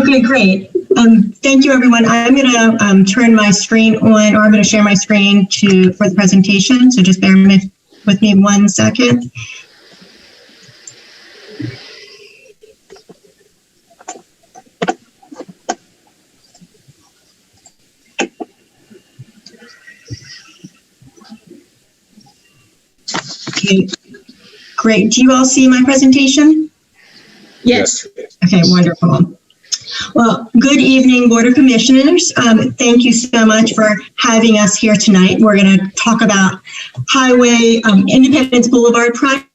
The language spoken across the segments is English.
Okay, great. Thank you, everyone. I'm going to turn my screen on, or I'm going to share my screen for the presentation. So just bear with me 1 second. Okay, great. Do you all see my presentation? Yes. Okay, wonderful. Well, good evening, Board of Commissioners. Thank you so much for having us here tonight. We're going to talk about Highway Independence Boulevard project.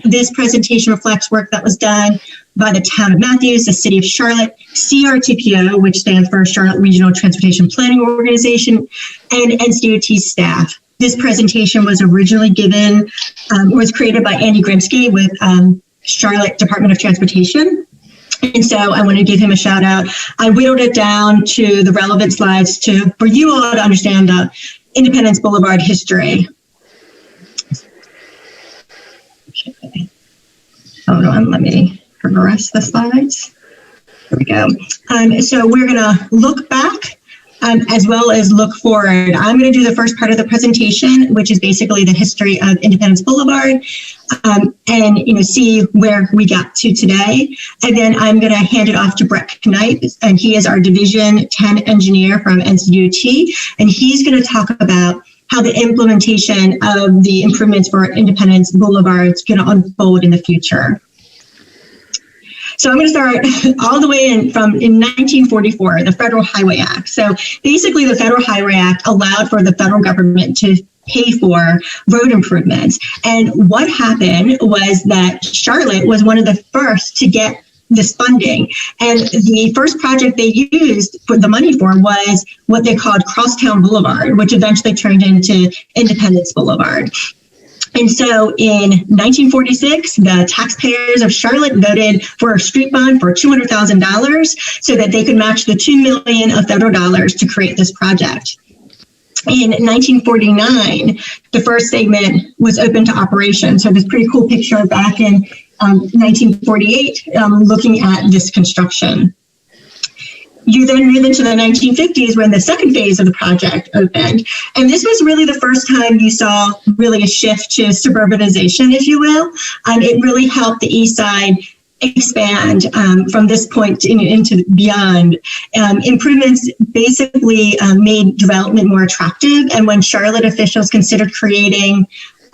This presentation reflects work that was done by the Town of Matthews, the City of Charlotte, CRTPO, which stands for Charlotte Regional Transportation Planning Organization, and NCDOT staff. This presentation was originally was created by Andy Grimsky with Charlotte Department of Transportation. And so I want to give him a shout out. I whittled it down to the relevant slides for you all to understand the Independence Boulevard history. Okay. Hold on, let me progress the slides. There we go. So we're going to look back as well as look forward. I'm going to do the first part of the presentation, which is basically the history of Independence Boulevard, and see where we got to today. And then I'm going to hand it off to Brett Knight, and he is our Division 10 engineer from NCDOT, and he's going to talk about how the implementation of the improvements for Independence Boulevard is going to unfold in the future. So I'm going to start all the way in 1944, the Federal Highway Act. So basically the Federal Highway Act allowed for the federal government to pay for road improvements. And what happened was that Charlotte was one of the first to get this funding. And the first project they used for the money for was what they called Crosstown Boulevard, which eventually turned into Independence Boulevard. And so in 1946, the taxpayers of Charlotte voted for a street bond for $200,000 so that they could match the $2 million of federal dollars to create this project. In 1949, the first segment was open to operation. So this pretty cool picture back in 1948, looking at this construction. You then move into the 1950s when the second phase of the project opened. And this was really the first time you saw really a shift to suburbanization, if you will. It really helped the East Side expand from this point into beyond. Improvements basically made development more attractive. And when Charlotte officials considered creating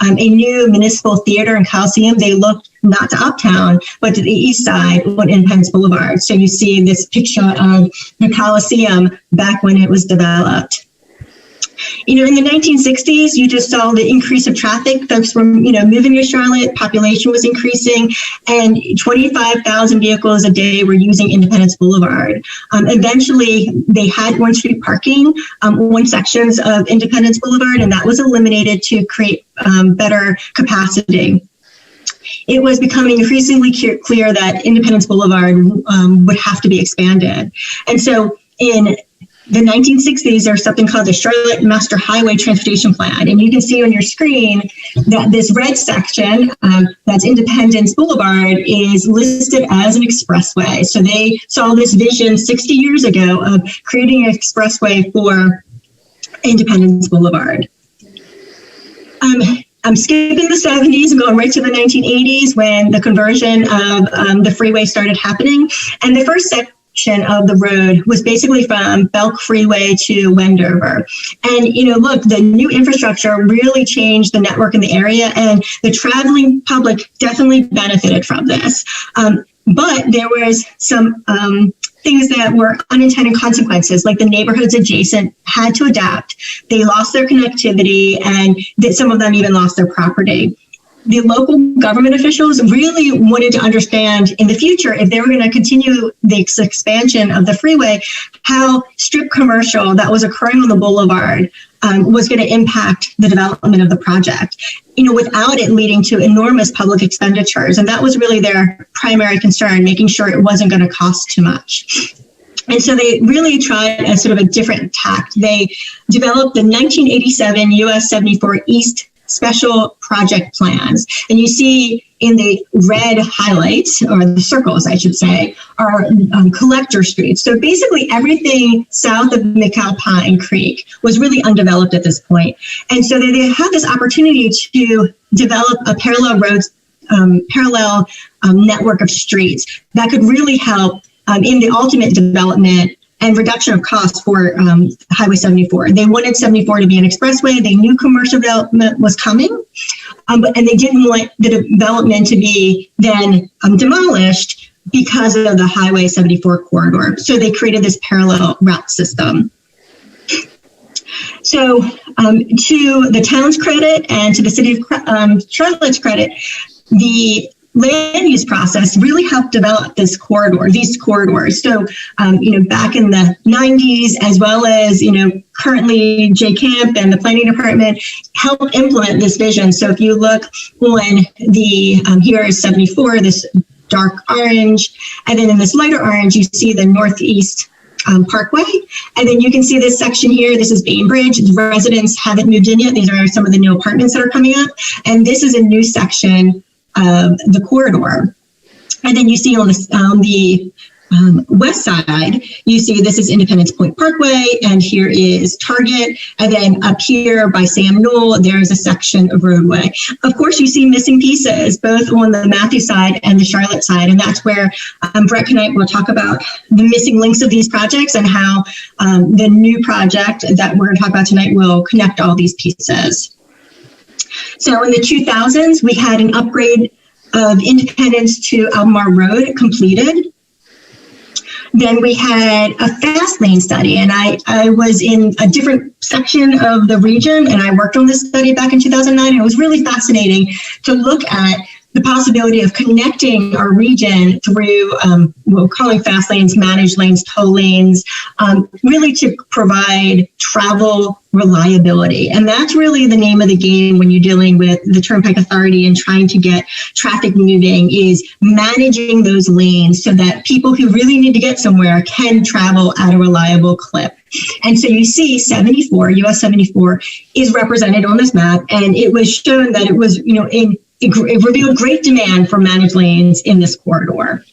a new municipal theater and Coliseum, they looked not to Uptown, but to the East Side on Independence Boulevard. So you see this picture of the Coliseum back when it was developed. In the 1960s, you just saw the increase of traffic. Folks were, moving to Charlotte, population was increasing, and 25,000 vehicles a day were using Independence Boulevard. Eventually, they had on-street parking on sections of Independence Boulevard, and that was eliminated to create better capacity. It was becoming increasingly clear that Independence Boulevard would have to be expanded. And so in the 1960s, there's something called the Charlotte Master Highway Transportation Plan. And you can see on your screen that this red section, that's Independence Boulevard, is listed as an expressway. So they saw this vision 60 years ago of creating an expressway for Independence Boulevard. I'm skipping the 70s and going right to the 1980s when the conversion of the freeway started happening. And the first section of the road was basically from Belk Freeway to Wendover. And, look, the new infrastructure really changed the network in the area, and the traveling public definitely benefited from this. But there was some things that were unintended consequences, like the neighborhoods adjacent had to adapt. They lost their connectivity, and some of them even lost their property. The local government officials really wanted to understand in the future, if they were going to continue the expansion of the freeway, how strip commercial that was occurring on the boulevard was going to impact the development of the project, without it leading to enormous public expenditures. And that was really their primary concern, making sure it wasn't going to cost too much. And so they really tried a sort of a different tact. They developed the 1987 US 74 East special project plans. And you see in the red highlights, or the circles, I should say, are collector streets. So basically everything south of McAlpine Creek was really undeveloped at this point. And so they had this opportunity to develop a parallel network of streets that could really help in the ultimate development and reduction of costs for Highway 74. They wanted 74 to be an expressway. They knew commercial development was coming, and they didn't want the development to be then demolished because of the Highway 74 corridor. So they created this parallel route system. So to the town's credit and to the city of Charlotte's credit, the land use process really helped develop these corridors. So, back in the 90s, as well as, currently Jay Camp and the planning department helped implement this vision. So if you look on here is 74, this dark orange, and then in this lighter orange, you see the Northeast Parkway. And then you can see this section here. This is Bainbridge. The residents haven't moved in yet. These are some of the new apartments that are coming up. And this is a new section of the corridor. And then you see on the west side, you see this is Independence Point Parkway, and here is Target. And then up here by Sam Knoll, there's a section of roadway. Of course, you see missing pieces, both on the Matthew side and the Charlotte side. And that's where Brett Knight will talk about the missing links of these projects and how the new project that we're going to talk about tonight will connect all these pieces. So in the 2000s, we had an upgrade of Independence to Albemarle Road completed. Then we had a fast lane study, and I was in a different section of the region, and I worked on this study back in 2009, and it was really fascinating to look at the possibility of connecting our region through what we're calling fast lanes, managed lanes, toll lanes, really to provide travel reliability. And that's really the name of the game when you're dealing with the Turnpike Authority and trying to get traffic moving, is managing those lanes so that people who really need to get somewhere can travel at a reliable clip. And so you see 74, US 74 is represented on this map, and it was shown that it was, it revealed great demand for managed lanes in this corridor.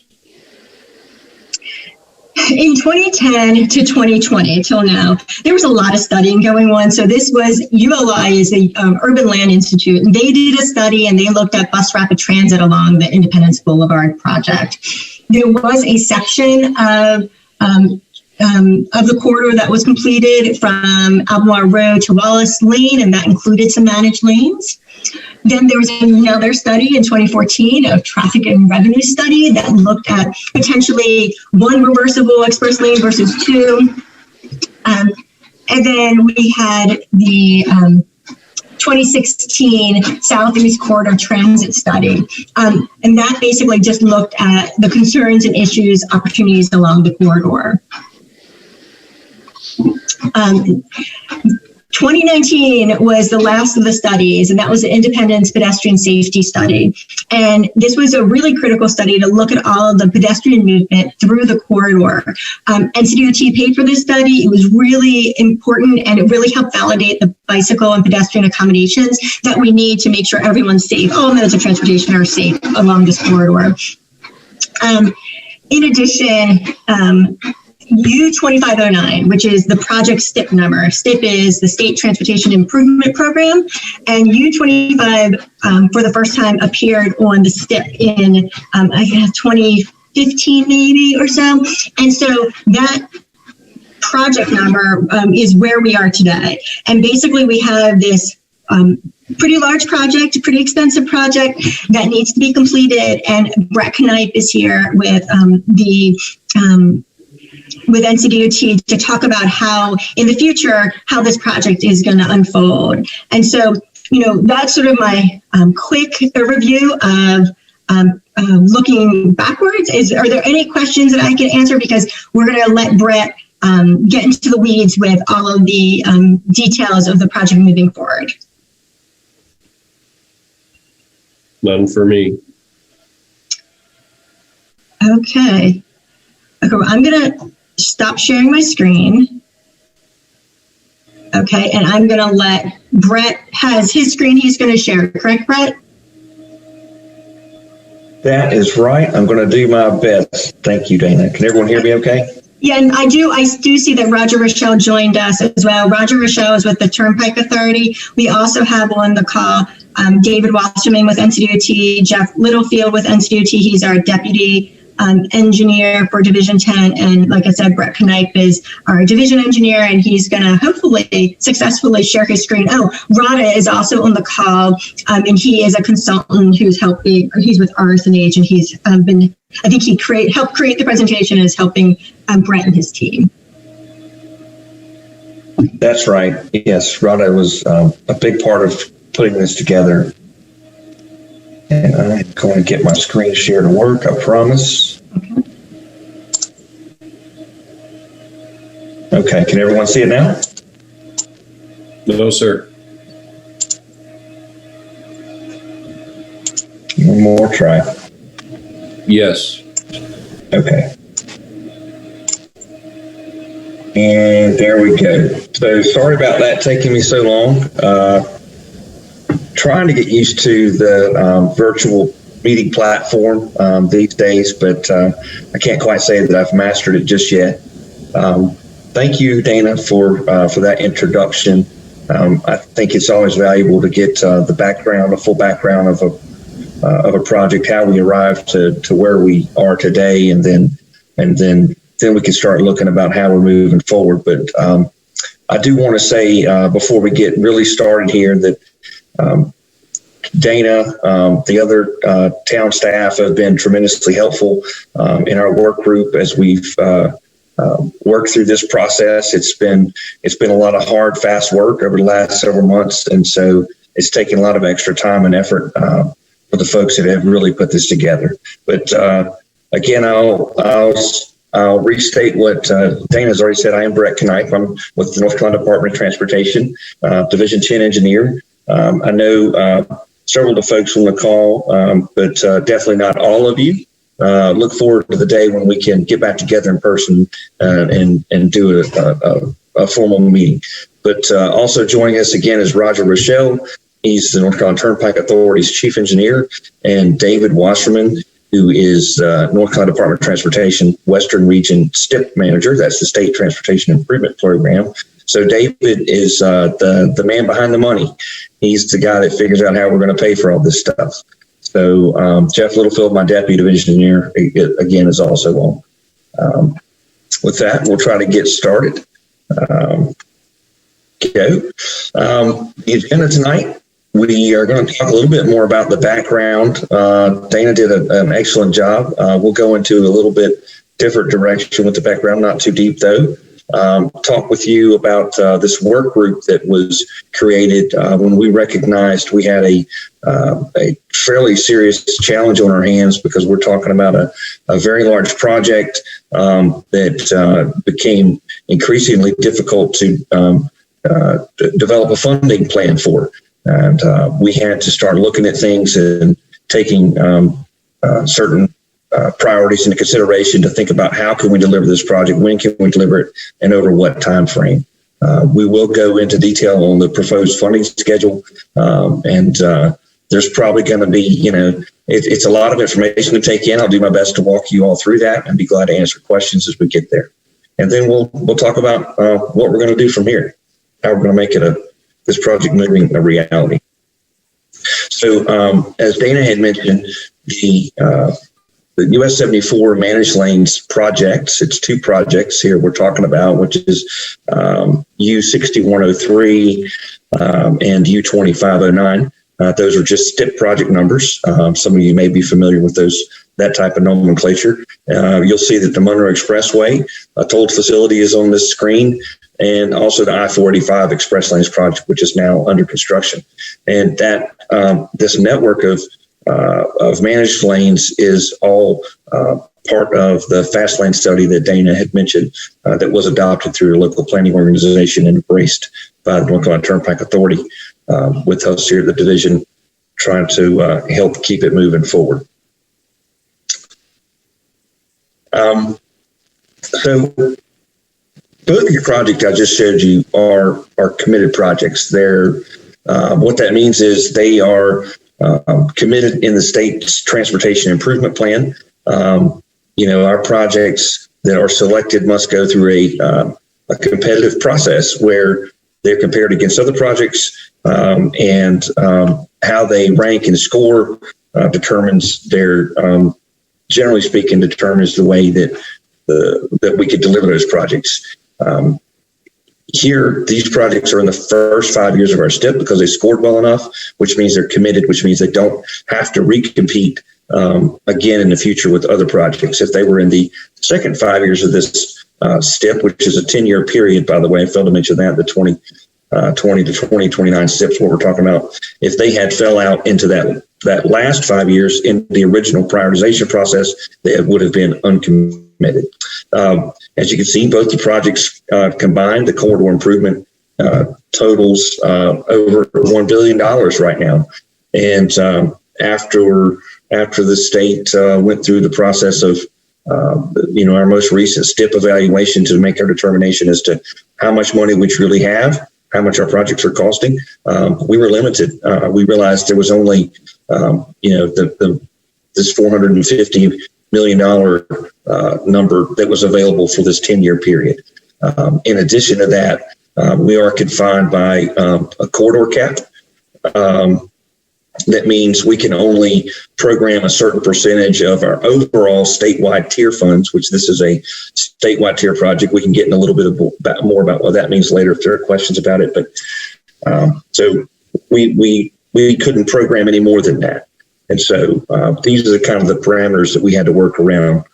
In 2010 to 2020 till now, there was a lot of studying going on. So this was, ULI is the Urban Land Institute, and they did a study and they looked at bus rapid transit along the Independence Boulevard project. There was a section of the corridor that was completed from Albemarle Road to Wallace Lane, and that included some managed lanes. Then there was another study in 2014, a traffic and revenue study that looked at potentially one reversible express lane versus two. And then we had the 2016 Southeast Corridor Transit Study. And that basically just looked at the concerns and issues, opportunities along the corridor. 2019 was the last of the studies, and that was the Independence Pedestrian Safety Study. And this was a really critical study to look at all of the pedestrian movement through the corridor. NCDOT paid for this study. It was really important, and it really helped validate the bicycle and pedestrian accommodations that we need to make sure everyone's safe. All modes of transportation are safe along this corridor. In addition, U2509, which is the project STIP number. STIP is the State Transportation Improvement Program, and U25 for the first time appeared on the STIP in, I guess, 2015 maybe or so. And so that project number is where we are today. And basically we have this pretty large project, a pretty expensive project that needs to be completed. And Brett Knight is here with NCDOT to talk about how in the future, how this project is going to unfold. And so, that's sort of my quick review of looking backwards. Are there any questions that I can answer? Because we're going to let Brett get into the weeds with all of the details of the project moving forward. None for me. Okay, I'm going to stop sharing my screen. Okay, and I'm going to let Brett has his screen he's going to share. Correct, Brett? That is right. I'm going to do my best. Thank you, Dana. Can everyone hear me okay? Yeah, and I do see that Roger Rochelle joined us as well. Roger Rochelle is with the Turnpike Authority. We also have on the call David Wasserman with NCDOT, Jeff Littlefield with NCDOT. He's our deputy engineer for Division 10. And like I said, Brett Knipe is our division engineer, and he's going to hopefully successfully share his screen. Oh, Rada is also on the call, and he is a consultant who's helping, he's with RSNH, and he's been, I think he helped create the presentation and is helping Brett and his team. That's right. Yes, Rada was a big part of putting this together. And I'm going to get my screen share to work, I promise. Okay, can everyone see it now? No, sir. One more try. Yes. Okay. And there we go. So sorry about that taking me so long. Trying to get used to the virtual meeting platform these days, but I can't quite say that I've mastered it just yet. Thank you, Dana, for that introduction. I think it's always valuable to get the background, a full background of a project, how we arrived to where we are today, and then we can start looking about how we're moving forward. But I do want to say before we get really started here that Dana, the other town staff have been tremendously helpful in our work group as we've worked through this process. It's been a lot of hard, fast work over the last several months, and so it's taken a lot of extra time and effort for the folks that have really put this together. But again, I'll restate what Dana's already said. I am Brett Knipe. I'm with the North Carolina Department of Transportation, Division 10 engineer. I know several of the folks on the call, but definitely not all of you. Look forward to the day when we can get back together in person and do a formal meeting. But also joining us again is Roger Rochelle. He's the North Carolina Turnpike Authority's chief engineer, and David Wasserman, who is North Carolina Department of Transportation Western Region STIP manager. That's the State Transportation Improvement Program. So David is the man behind the money. He's the guy that figures out how we're going to pay for all this stuff. So Jeff Littlefield, my deputy division engineer, again, is also on. With that, we'll try to get started. The agenda tonight, we are going to talk a little bit more about the background. Dana did an excellent job. We'll go into a little bit different direction with the background, not too deep though. Talk with you about this work group that was created when we recognized we had a fairly serious challenge on our hands, because we're talking about a very large project that became increasingly difficult to develop a funding plan for. And we had to start looking at things and taking certain priorities into consideration to think about how can we deliver this project, when can we deliver it, and over what time frame. We will go into detail on the proposed funding schedule, and there's probably going to be, it's a lot of information to take in. I'll do my best to walk you all through that and be glad to answer questions as we get there. And then we'll talk about what we're going to do from here, how we're going to make it this project moving a reality. So as Dana had mentioned, the US 74 Managed Lanes projects, it's two projects here we're talking about, which is U6103 and U2509. Those are just STIP project numbers. Some of you may be familiar with that type of nomenclature. You'll see that the Monroe Expressway, a tolled facility, is on this screen, and also the I-485 Express Lanes project, which is now under construction. And that this network of managed lanes is all part of the fast lane study that Dana had mentioned that was adopted through a local planning organization and embraced by the North Carolina Turnpike Authority, with us here at the division trying to help keep it moving forward. So both of your projects I just showed you are committed projects. They're What that means is they are committed in the state's transportation improvement plan. Our projects that are selected must go through a competitive process where they're compared against other projects, and how they rank and score determines their, generally speaking, determines the way that we could deliver those projects. Here, these projects are in the first 5 years of our STIP because they scored well enough, which means they're committed, which means they don't have to recompete again in the future with other projects. If they were in the second 5 years of this STIP, which is a 10-year period, by the way, I failed to mention that, the 2020 to 2029 STIPs, what we're talking about. If they had fell out into that last 5 years in the original prioritization process, they would have been uncommitted. As you can see, both the projects combined, the corridor improvement totals over $1 billion right now. And after the state went through the process of our most recent STIP evaluation to make our determination as to how much money we truly have, how much our projects are costing, we were limited. We realized there was only this $450 million number that was available for this 10-year period. In addition to that, we are confined by a corridor cap. That means we can only program a certain percentage of our overall statewide tier funds, which this is a statewide tier project. We can get in a little bit more about what that means later if there are questions about it. But so we couldn't program any more than that. And so these are the kind of the parameters that we had to work around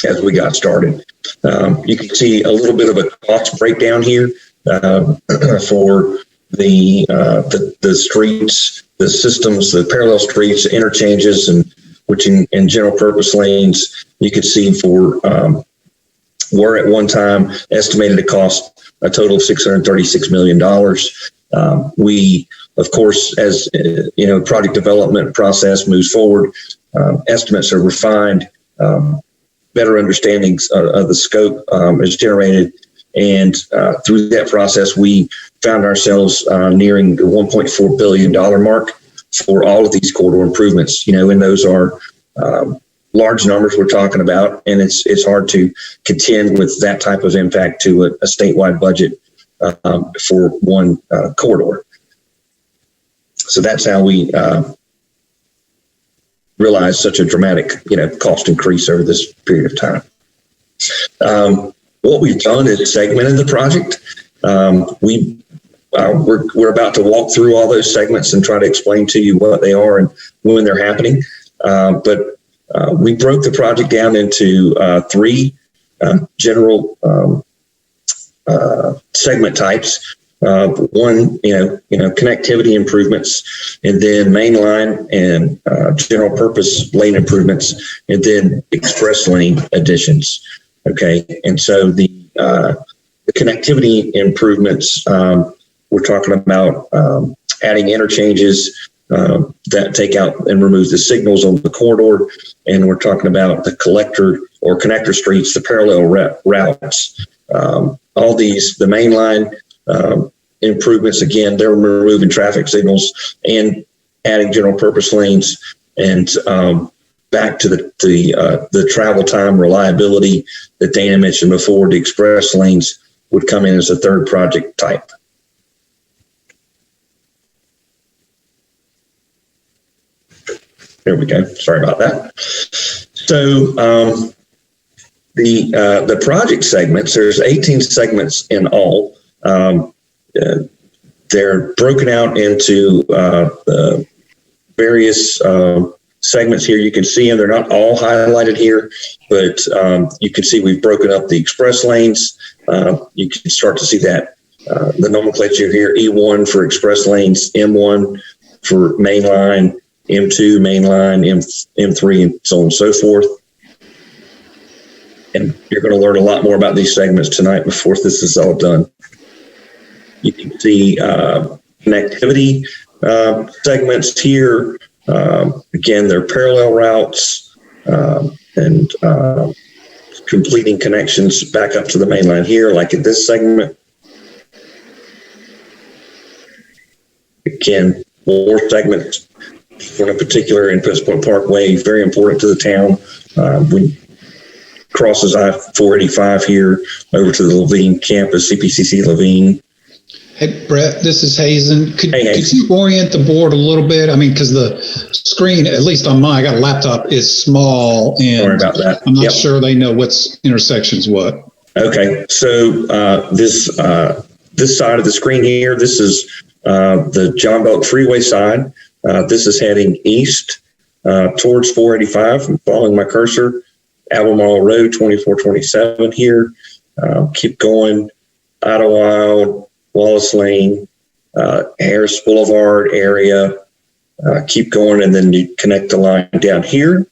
as we got started. You can see a little bit of a cost breakdown here for the streets, the systems, the parallel streets, the interchanges, and which in general purpose lanes, you could see for were at one time estimated to cost a total of $636 million. We, of course, as project development process moves forward, estimates are refined, better understandings of the scope is generated. And through that process, we found ourselves nearing the $1.4 billion mark for all of these corridor improvements. And those are large numbers we're talking about, and it's hard to contend with that type of impact to a statewide budget for one corridor. So that's how we realized such a dramatic, cost increase over this period of time. What we've done is segmented the project. We're about to walk through all those segments and try to explain to you what they are and when they're happening. But we broke the project down into three general segment types. One, connectivity improvements, and then mainline and general purpose lane improvements, and then express lane additions. Okay, and so the connectivity improvements, we're talking about adding interchanges that take out and remove the signals on the corridor, and we're talking about the collector or connector streets, the parallel routes. All these, the mainline improvements, again, they're removing traffic signals and adding general purpose lanes, and back to the travel time reliability that Dana mentioned before. The express lanes would come in as a third project type. There we go. Sorry about that. So the project segments, there's 18 segments in all. They're broken out into the various segments here. You can see them. They're not all highlighted here, but you can see we've broken up the express lanes. You can start to see that the nomenclature here: E1 for express lanes, M1 for mainline, M2 mainline, M3, and so on and so forth. And you're going to learn a lot more about these segments tonight before this is all done. You can see connectivity segments here. Again, they're parallel routes and completing connections back up to the main line here, like in this segment. Again, more segments for in particular in Principal Parkway, very important to the town. We crosses I-485 here over to the Levine campus, CPCC Levine. Hey, Brett, this is Hazen. Could Hazen. you orient the board a little bit? I mean, because the screen, at least on mine, I got a laptop, is small, and Sorry about that. I'm not sure they know what's intersections what. Okay, so this side of the screen here, this is the John Belk Freeway side. This is heading east towards 485. I'm following my cursor. Albemarle Road, 2427 here. Keep going. Idlewild, Wallace Lane, Harris Boulevard area. Keep going, and then you connect the line down here,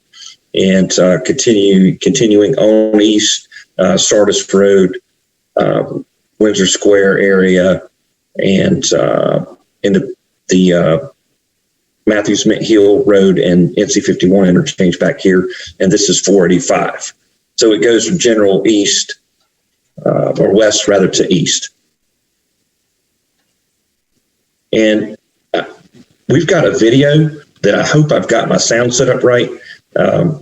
and continuing on east, Sardis Road, Windsor Square area, and into the Matthews Mint Hill Road and NC 51 interchange back here, and this is 485. So it goes from general east or west rather to east. And we've got a video that I hope I've got my sound set up right,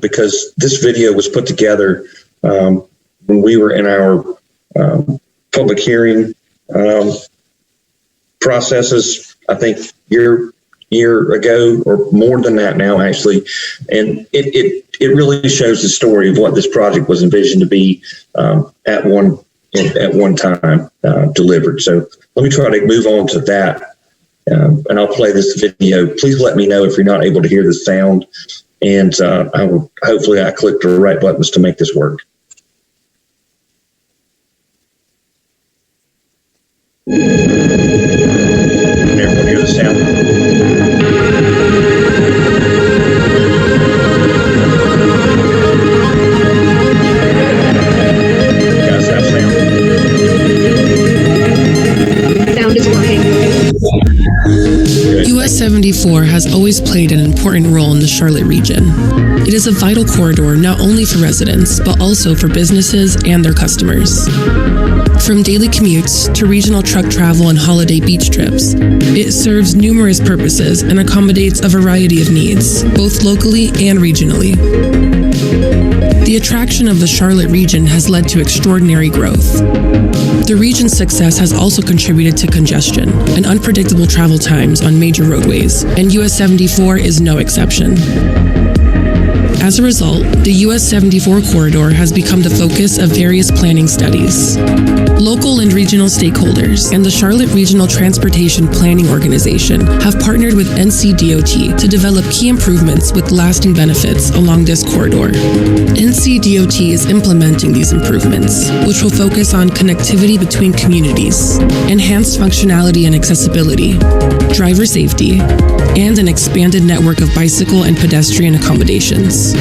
because this video was put together when we were in our public hearing processes, I think year ago, or more than that now, actually. And it really shows the story of what this project was envisioned to be at one time delivered. So let me try to move on to that, and I'll play this video. Please let me know if you're not able to hear the sound, and hopefully I clicked the right buttons to make this work. Can everyone hear the sound? US 74 has always played an important role in the Charlotte region. It is a vital corridor not only for residents, but also for businesses and their customers. From daily commutes to regional truck travel and holiday beach trips, it serves numerous purposes and accommodates a variety of needs, both locally and regionally. The attraction of the Charlotte region has led to extraordinary growth. The region's success has also contributed to congestion and unpredictable travel times on major roadways, and US 74 is no exception. As a result, the US 74 corridor has become the focus of various planning studies. Local and regional stakeholders and the Charlotte Regional Transportation Planning Organization have partnered with NCDOT to develop key improvements with lasting benefits along this corridor. NCDOT is implementing these improvements, which will focus on connectivity between communities, enhanced functionality and accessibility, driver safety, and an expanded network of bicycle and pedestrian accommodations.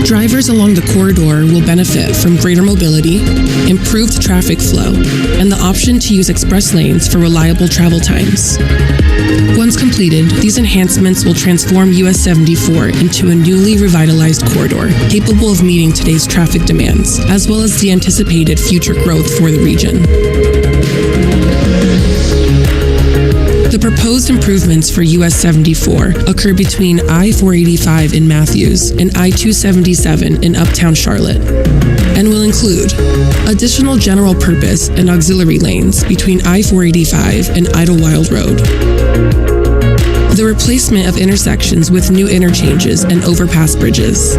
Drivers along the corridor will benefit from greater mobility, improved traffic flow, and the option to use express lanes for reliable travel times. Once completed, these enhancements will transform US 74 into a newly revitalized corridor, capable of meeting today's traffic demands, as well as the anticipated future growth for the region. The proposed improvements for US 74 occur between I-485 in Matthews and I-277 in Uptown Charlotte, and will include additional general purpose and auxiliary lanes between I-485 and Idlewild Road, the replacement of intersections with new interchanges and overpass bridges,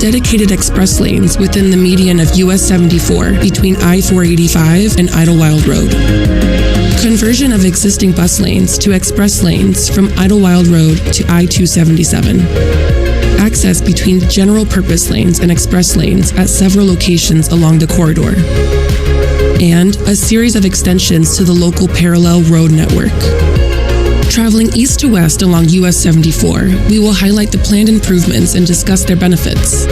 dedicated express lanes within the median of US 74 between I-485 and Idlewild Road, conversion of existing bus lanes to express lanes from Idlewild Road to I-277, access between general purpose lanes and express lanes at several locations along the corridor, and a series of extensions to the local parallel road network. Traveling east to west along US 74, we will highlight the planned improvements and discuss their benefits.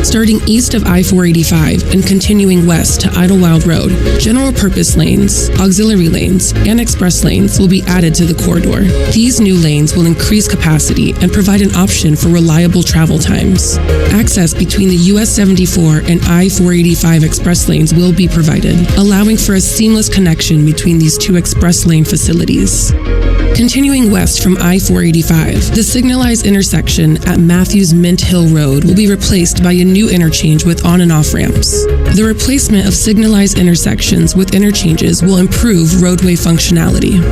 Starting east of I-485 and continuing west to Idlewild Road, general purpose lanes, auxiliary lanes, and express lanes will be added to the corridor. These new lanes will increase capacity and provide an option for reliable travel times. Access between the US 74 and I-485 express lanes will be provided, allowing for a seamless connection between these two express lane facilities. Continuing west from I-485, the signalized intersection at Matthews Mint Hill Road will be replaced by a new interchange with on and off ramps. The replacement of signalized intersections with interchanges will improve roadway functionality.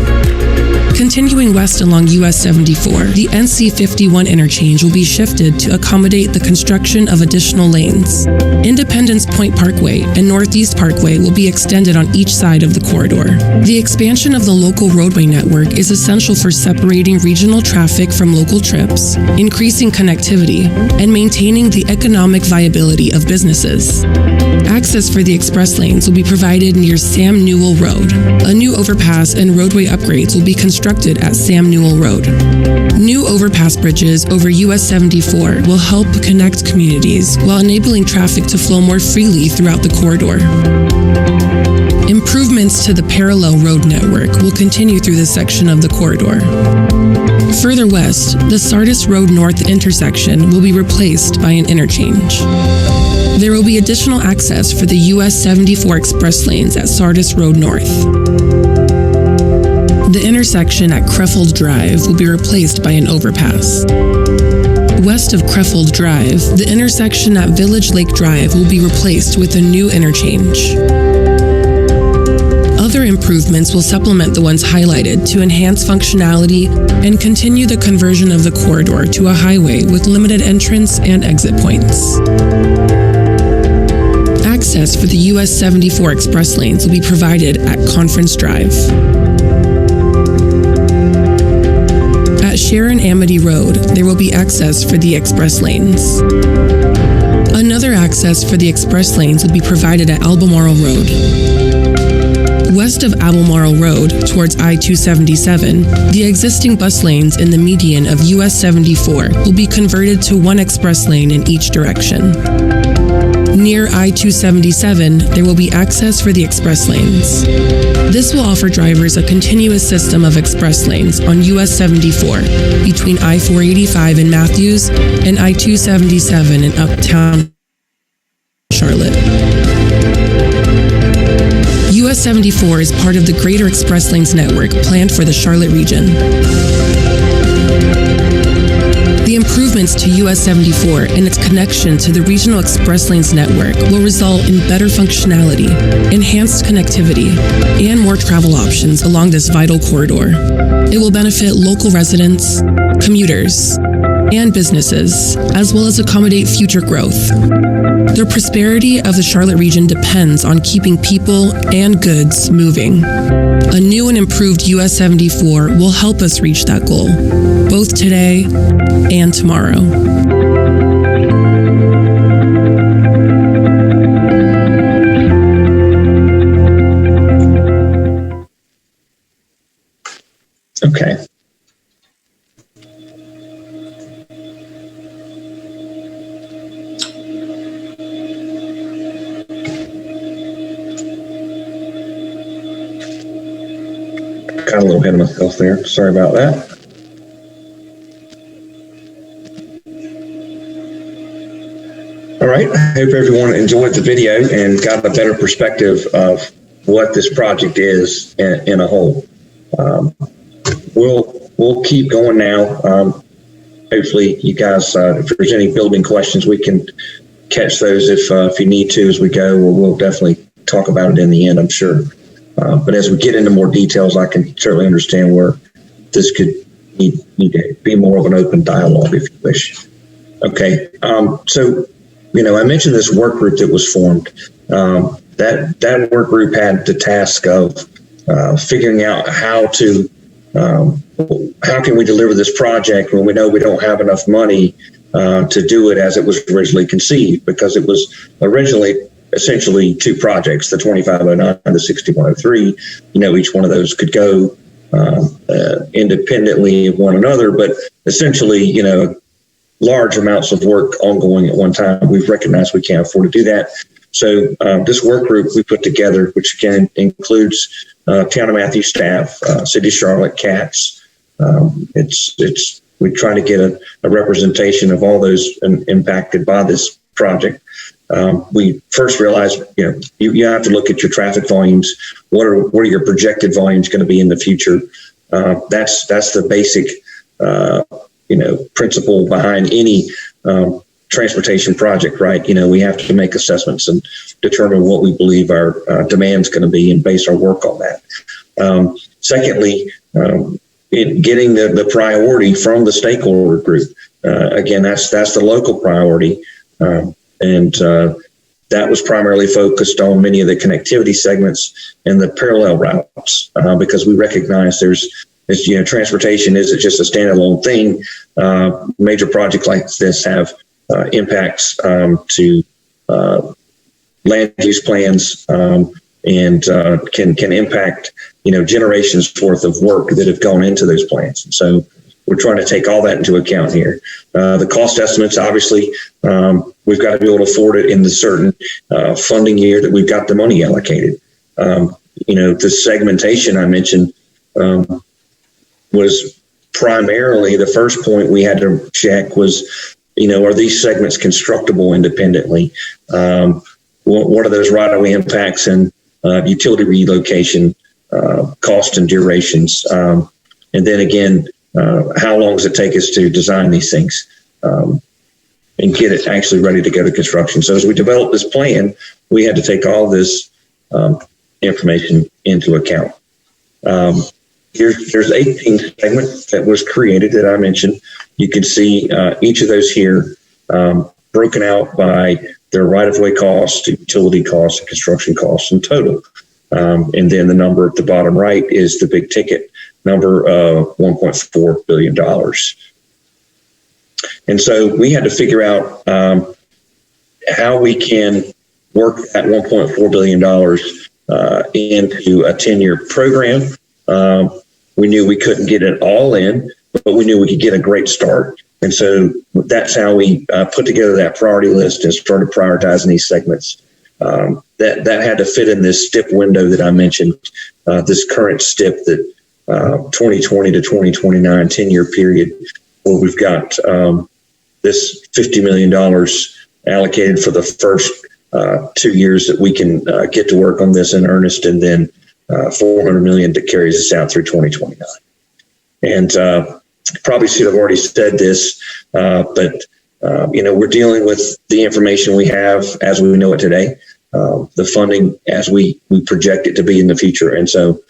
Continuing west along US 74, the NC 51 interchange will be shifted to accommodate the construction of additional lanes. Independence Point Parkway and Northeast Parkway will be extended on each side of the corridor. The expansion of the local roadway network is essential for separating regional traffic from local trips, increasing connectivity, and maintaining the economic viability of businesses. Access for the express lanes will be provided near Sam Newell Road. A new overpass and roadway upgrades will be constructed at Sam Newell Road. New overpass bridges over US 74 will help connect communities while enabling traffic to flow more freely throughout the corridor. Improvements to the parallel road network will continue through this section of the corridor. Further west, the Sardis Road North intersection will be replaced by an interchange. There will be additional access for the US 74 express lanes at Sardis Road North. The intersection at Crefeld Drive will be replaced by an overpass. West of Crefeld Drive, the intersection at Village Lake Drive will be replaced with a new interchange. Other improvements will supplement the ones highlighted to enhance functionality and continue the conversion of the corridor to a highway with limited entrance and exit points. Access for the US 74 express lanes will be provided at Conference Drive. At Sharon Amity Road, there will be access for the express lanes. Another access for the express lanes will be provided at Albemarle Road. West of Albemarle Road, towards I-277, the existing bus lanes in the median of US 74 will be converted to one express lane in each direction. Near I-277, there will be access for the express lanes. This will offer drivers a continuous system of express lanes on US 74 between I-485 in Matthews and I-277 in Uptown Charlotte. US 74 is part of the Greater Express Lanes network planned for the Charlotte region. The improvements to US 74 and its connection to the Regional Express Lanes network will result in better functionality, enhanced connectivity, and more travel options along this vital corridor. It will benefit local residents, commuters, and businesses, as well as accommodate future growth. The prosperity of the Charlotte region depends on keeping people and goods moving. A new and improved US 74 will help us reach that goal, both today and tomorrow. Okay. Got a little ahead of myself there. Sorry about that. All right. I hope everyone enjoyed the video and got a better perspective of what this project is in a whole. We'll keep going now. Hopefully, you guys, if there's any building questions, we can catch those if you need to as we go. We'll definitely talk about it in the end, I'm sure. But as we get into more details, I can certainly understand where this could need to be more of an open dialogue, if you wish. Okay. So, I mentioned this work group that was formed. That work group had the task of figuring out how can we deliver this project when we know we don't have enough money to do it as it was originally conceived, because it was originally essentially two projects, the 2509 and the 6103. Each one of those could go independently of one another, but essentially, large amounts of work ongoing at one time. We've recognized we can't afford to do that. So this work group we put together, which again includes Town of Matthews staff, City of Charlotte, CATS. We try to get a representation of all those impacted by this project. We first realized, you have to look at your traffic volumes. What are your projected volumes going to be in the future? That's the basic, principle behind any transportation project, right? We have to make assessments and determine what we believe our demand is going to be and base our work on that. Secondly, in getting the priority from the stakeholder group. Again, that's the local priority. And that was primarily focused on many of the connectivity segments and the parallel routes, because we recognize transportation isn't just a standalone thing. Major projects like this have impacts to land use plans and can impact generations worth of work that have gone into those plans. And so we're trying to take all that into account here. The cost estimates, obviously, we've got to be able to afford it in the certain funding year that we've got the money allocated. The segmentation I mentioned was primarily the first point we had to check was, are these segments constructible independently? What are those right-of-way impacts and utility relocation cost and durations? And then again, how long does it take us to design these things and get it actually ready to go to construction? So as we developed this plan, we had to take all this information into account. There's 18 segments that was created that I mentioned. You can see each of those here broken out by their right-of-way costs, utility costs, and construction costs in total. And then the number at the bottom right is the big ticket number of $1.4 billion. And so we had to figure out how we can work that $1.4 billion into a 10-year program. We knew we couldn't get it all in, but we knew we could get a great start. And so that's how we put together that priority list and started prioritizing these segments. That had to fit in this STIP window that I mentioned, this current STIP that 2020 to 2029 10-year period, where we've got this $50 million allocated for the first 2 years that we can get to work on this in earnest, and then $400 million that carries us out through 2029. And probably should have already said this, but we're dealing with the information we have as we know it today, the funding as we project it to be in the future. And so,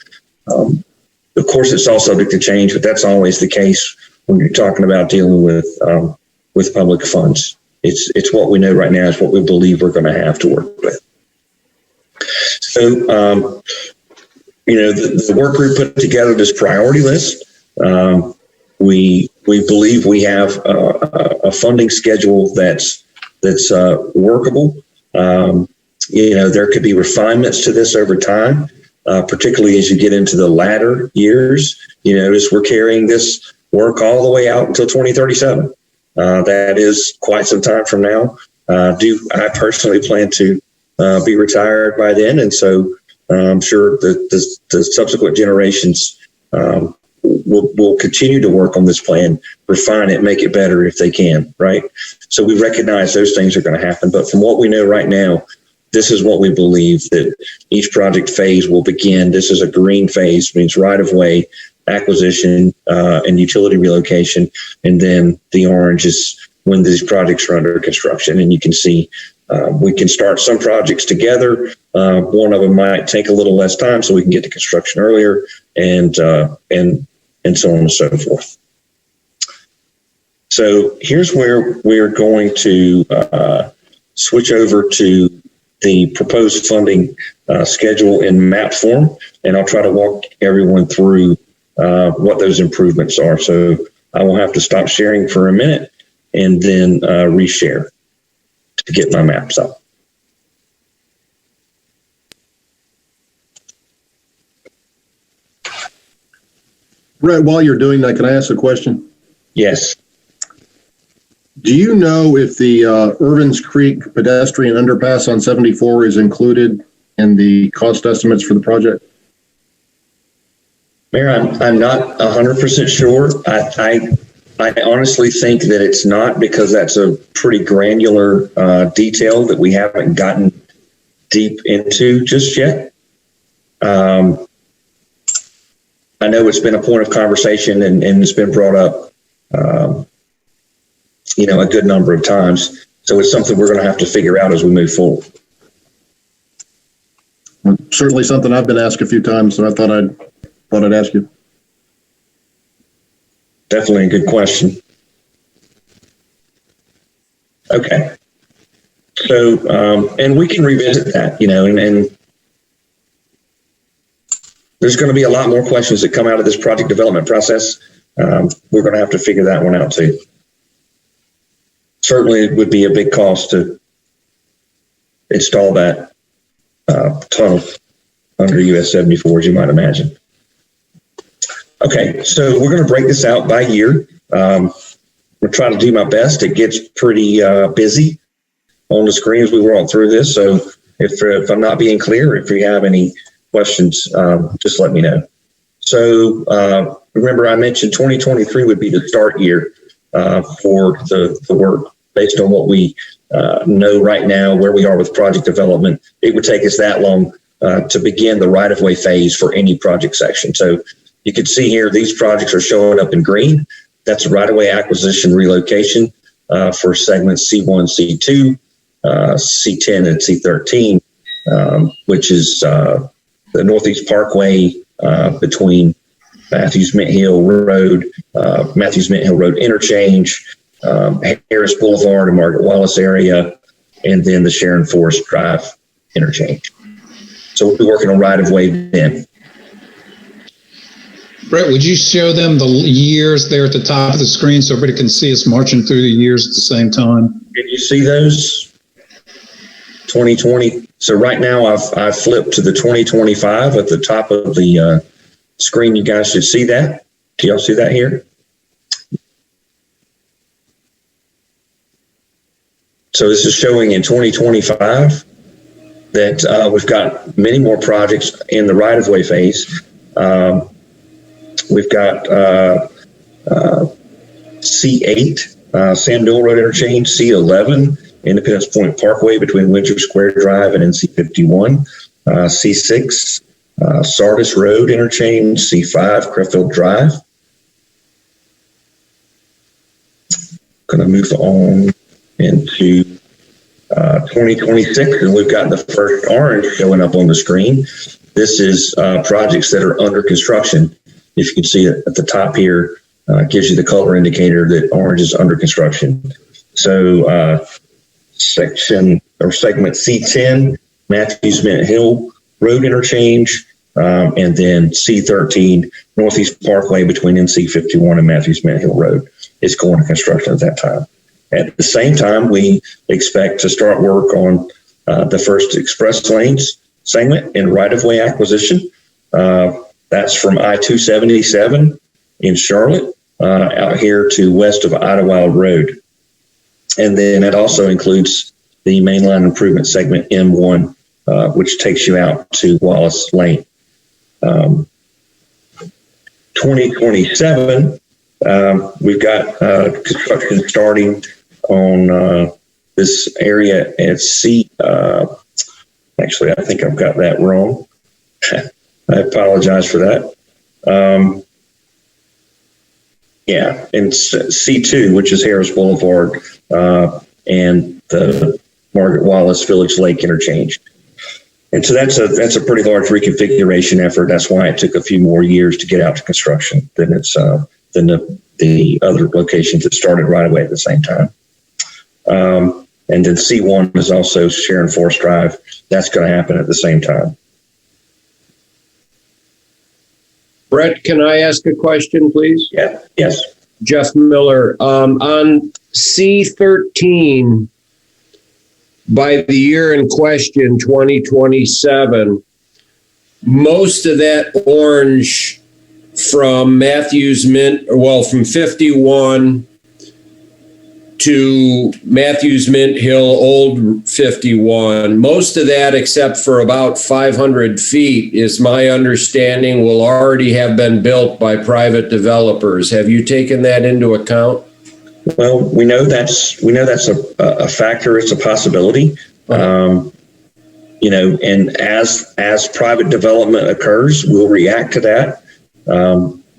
of course, it's all subject to change, but that's always the case when you're talking about dealing with public funds. It's what we know right now is what we believe we're going to have to work with. So, the work group put together this priority list. We believe we have a funding schedule that's workable. There could be refinements to this over time, particularly as you get into the latter years. You notice we're carrying this work all the way out until 2037. That is quite some time from now. I personally plan to be retired by then, and so I'm sure that the subsequent generations will continue to work on this plan, refine it, make it better if they can, right? So we recognize those things are going to happen. But from what we know right now, this is what we believe that each project phase will begin. This is a green phase, means right-of-way acquisition and utility relocation. And then the orange is when these projects are under construction. And you can see we can start some projects together. One of them might take a little less time so we can get to construction earlier, and so on and so forth. So here's where we're going to switch over to the proposed funding schedule in map form, and I'll try to walk everyone through what those improvements are. So I will have to stop sharing for a minute and then reshare to get my maps up. Brett, while you're doing that, can I ask a question? Yes. Do you know if the Irvins Creek pedestrian underpass on 74 is included in the cost estimates for the project? Mayor, I'm not 100% sure. I honestly think that it's not, because that's a pretty granular detail that we haven't gotten deep into just yet. I know it's been a point of conversation and it's been brought up, a good number of times. So it's something we're going to have to figure out as we move forward. Certainly something I've been asked a few times, and I thought I'd ask you. Definitely a good question. Okay. So, and we can revisit that, and there's going to be a lot more questions that come out of this project development process. We're going to have to figure that one out too. Certainly it would be a big cost to install that tunnel under US 74, as you might imagine. Okay, so we're going to break this out by year. We'll try to do my best. It gets pretty busy on the screen as we walk through this. So if I'm not being clear, if you have any questions, just let me know. So remember, I mentioned 2023 would be the start year for the work. Based on what we know right now, where we are with project development, it would take us that long to begin the right-of-way phase for any project section. So you can see here, these projects are showing up in green. That's right-of-way acquisition relocation for segments C1, C2, C10, and C13, which is the Northeast Parkway between Matthews Mint Hill Road, Matthews Mint Hill Road Interchange, Harris Boulevard and Margaret Wallace area, and then the Sharon Forest Drive Interchange. So we'll be working on right-of-way then. Brett, would you show them the years there at the top of the screen so everybody can see us marching through the years at the same time? Can you see those? 2020. So right now I've flipped to the 2025 at the top of the screen. You guys should see that. Do y'all see that here? So this is showing in 2025 that we've got many more projects in the right-of-way phase. We've got C8, Sam Newell Road Interchange, C11, Independence Point Parkway between Winter Square Drive and NC51, C6, Sardis Road Interchange, C5, Crefeld Drive. Going to move on into 2026, and we've got the first orange showing up on the screen. This is projects that are under construction. If you can see it at the top here, it gives you the color indicator that orange is under construction. So segment C10, Matthews Mint Hill Road Interchange, and then C13, Northeast Parkway between NC51 and Matthews Mint Hill Road is going to construction at that time. At the same time, we expect to start work on the first express lanes segment in right-of-way acquisition. That's from I-277 in Charlotte out here to west of Idlewild Road. And then it also includes the mainline improvement segment M1, which takes you out to Wallace Lane. 2027, we've got construction starting on this area at C. Actually, I think I've got that wrong. I apologize for that. Yeah, and C2, which is Harris Boulevard and the Margaret Wallace Village Lake Interchange. And so that's a pretty large reconfiguration effort. That's why it took a few more years to get out to construction than the other locations that started right away at the same time. And then C1 is also Sharon Forest Drive. That's going to happen at the same time. Brett, can I ask a question, please? Yeah. Yes. Jeff Miller, on C13, by the year in question, 2027, most of that orange from Matthews Mint, well, from 51 to Matthews Mint Hill, Old 51. Most of that, except for about 500 feet, is my understanding, will already have been built by private developers. Have you taken that into account? Well, we know that's a factor. It's a possibility. You know, and as private development occurs, we'll react to that.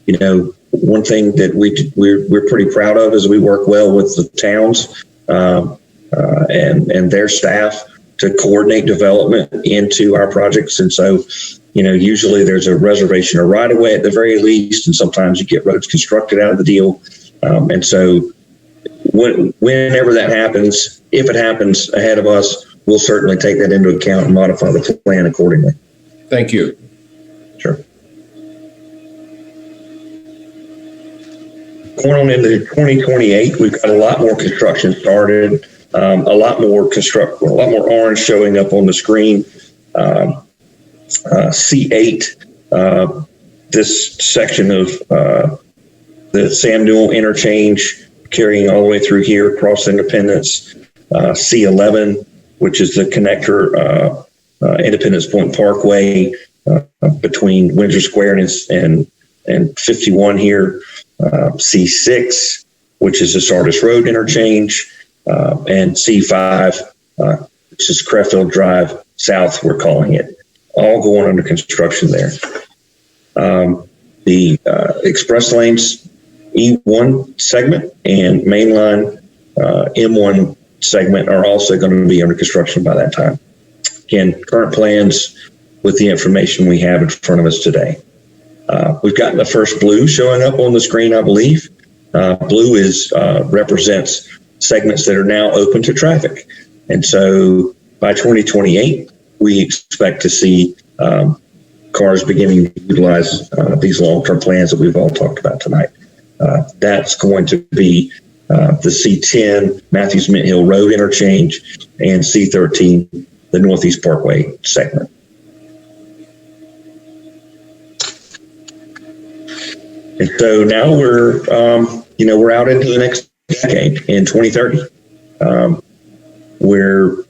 You know, one thing that we're pretty proud of is we work well with the towns and their staff to coordinate development into our projects. And so, you know, usually there's a reservation or right of way at the very least, and sometimes you get roads constructed out of the deal. And so whenever that happens, if it happens ahead of us, we'll certainly take that into account and modify the plan accordingly. Thank you. Sure. Going on into 2028, we've got a lot more construction started, a lot more orange showing up on the screen. C8, this section of the Sam Newell Interchange carrying all the way through here across Independence. C11, which is the connector, Independence Point Parkway between Windsor Square and 51 here. C6, which is the Sardis Road interchange, and C5, which is Crefeld Drive South, we're calling it, all going under construction there. The express lanes E1 segment and mainline M1 segment are also going to be under construction by that time. Again, current plans with the information we have in front of us today. We've gotten the first blue showing up on the screen, I believe. Blue represents segments that are now open to traffic. And so by 2028, we expect to see cars beginning to utilize these long-term plans that we've all talked about tonight. That's going to be the C10 Matthews Mint Hill Road interchange and C13, the Northeast Parkway segment. And so now we're out into the next decade in 2030. We're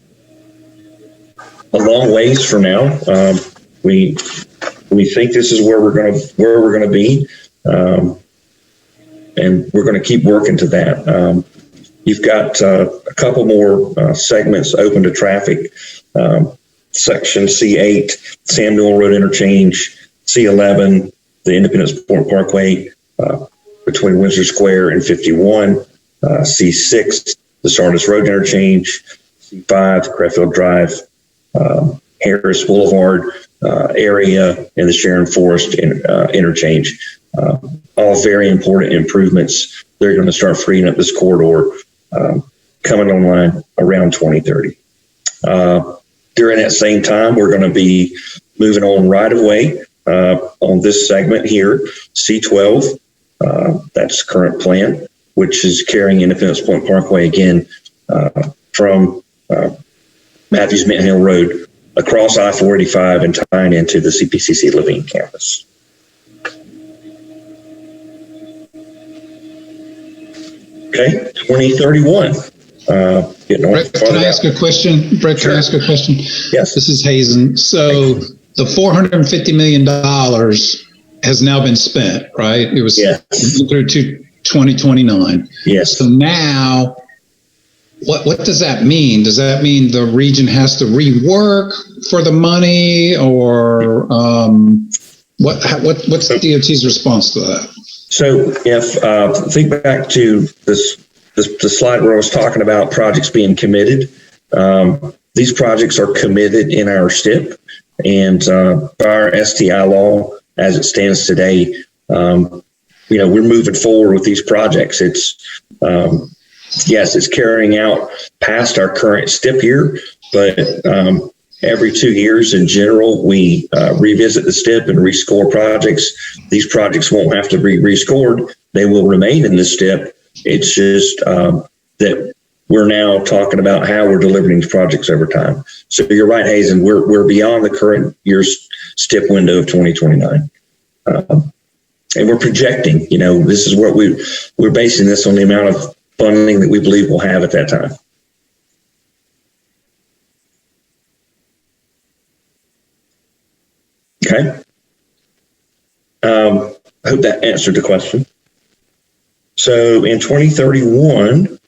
a long ways from now. We think this is where we're going to be, and we're going to keep working to that. You've got a couple more segments open to traffic. Section C8, Sam Newell Road interchange, C11. The Independence Point Parkway between Windsor Square and 51, C6, the Sardis Road interchange, C5, Crefeld Drive, Harris Boulevard area, and the Sharon Forest interchange. All very important improvements. They're going to start freeing up this corridor coming online around 2030. During that same time, we're going to be moving on right of way. On this segment here, C12, that's current plan, which is carrying Independence Point Parkway again from Matthews Mint Hill Road across I-485 and tying into the CPCC Levine campus. Okay, 2031. Brett, can I ask a question? Brett, Sure. Can I ask a question? Yes. This is Hazen. So the $450 million has now been spent, right? It was through to 2029. Yes. So now, what does that mean? Does that mean the region has to rework for the money, or what's the DOT's response to that? So if think back to the slide where I was talking about projects being committed, these projects are committed in our STIP. And by our STI law, as it stands today, we're moving forward with these projects. It's it's carrying out past our current STIP year, but every 2 years in general, we revisit the STIP and rescore projects. These projects won't have to be rescored. They will remain in the STIP. It's just that we're now talking about how we're delivering these projects over time. So you're right, Hazen, we're beyond the current year's STIP window of 2029. And we're projecting, this is what we're basing this on the amount of funding that we believe we'll have at that time. Okay. I hope that answered the question. So in 2031,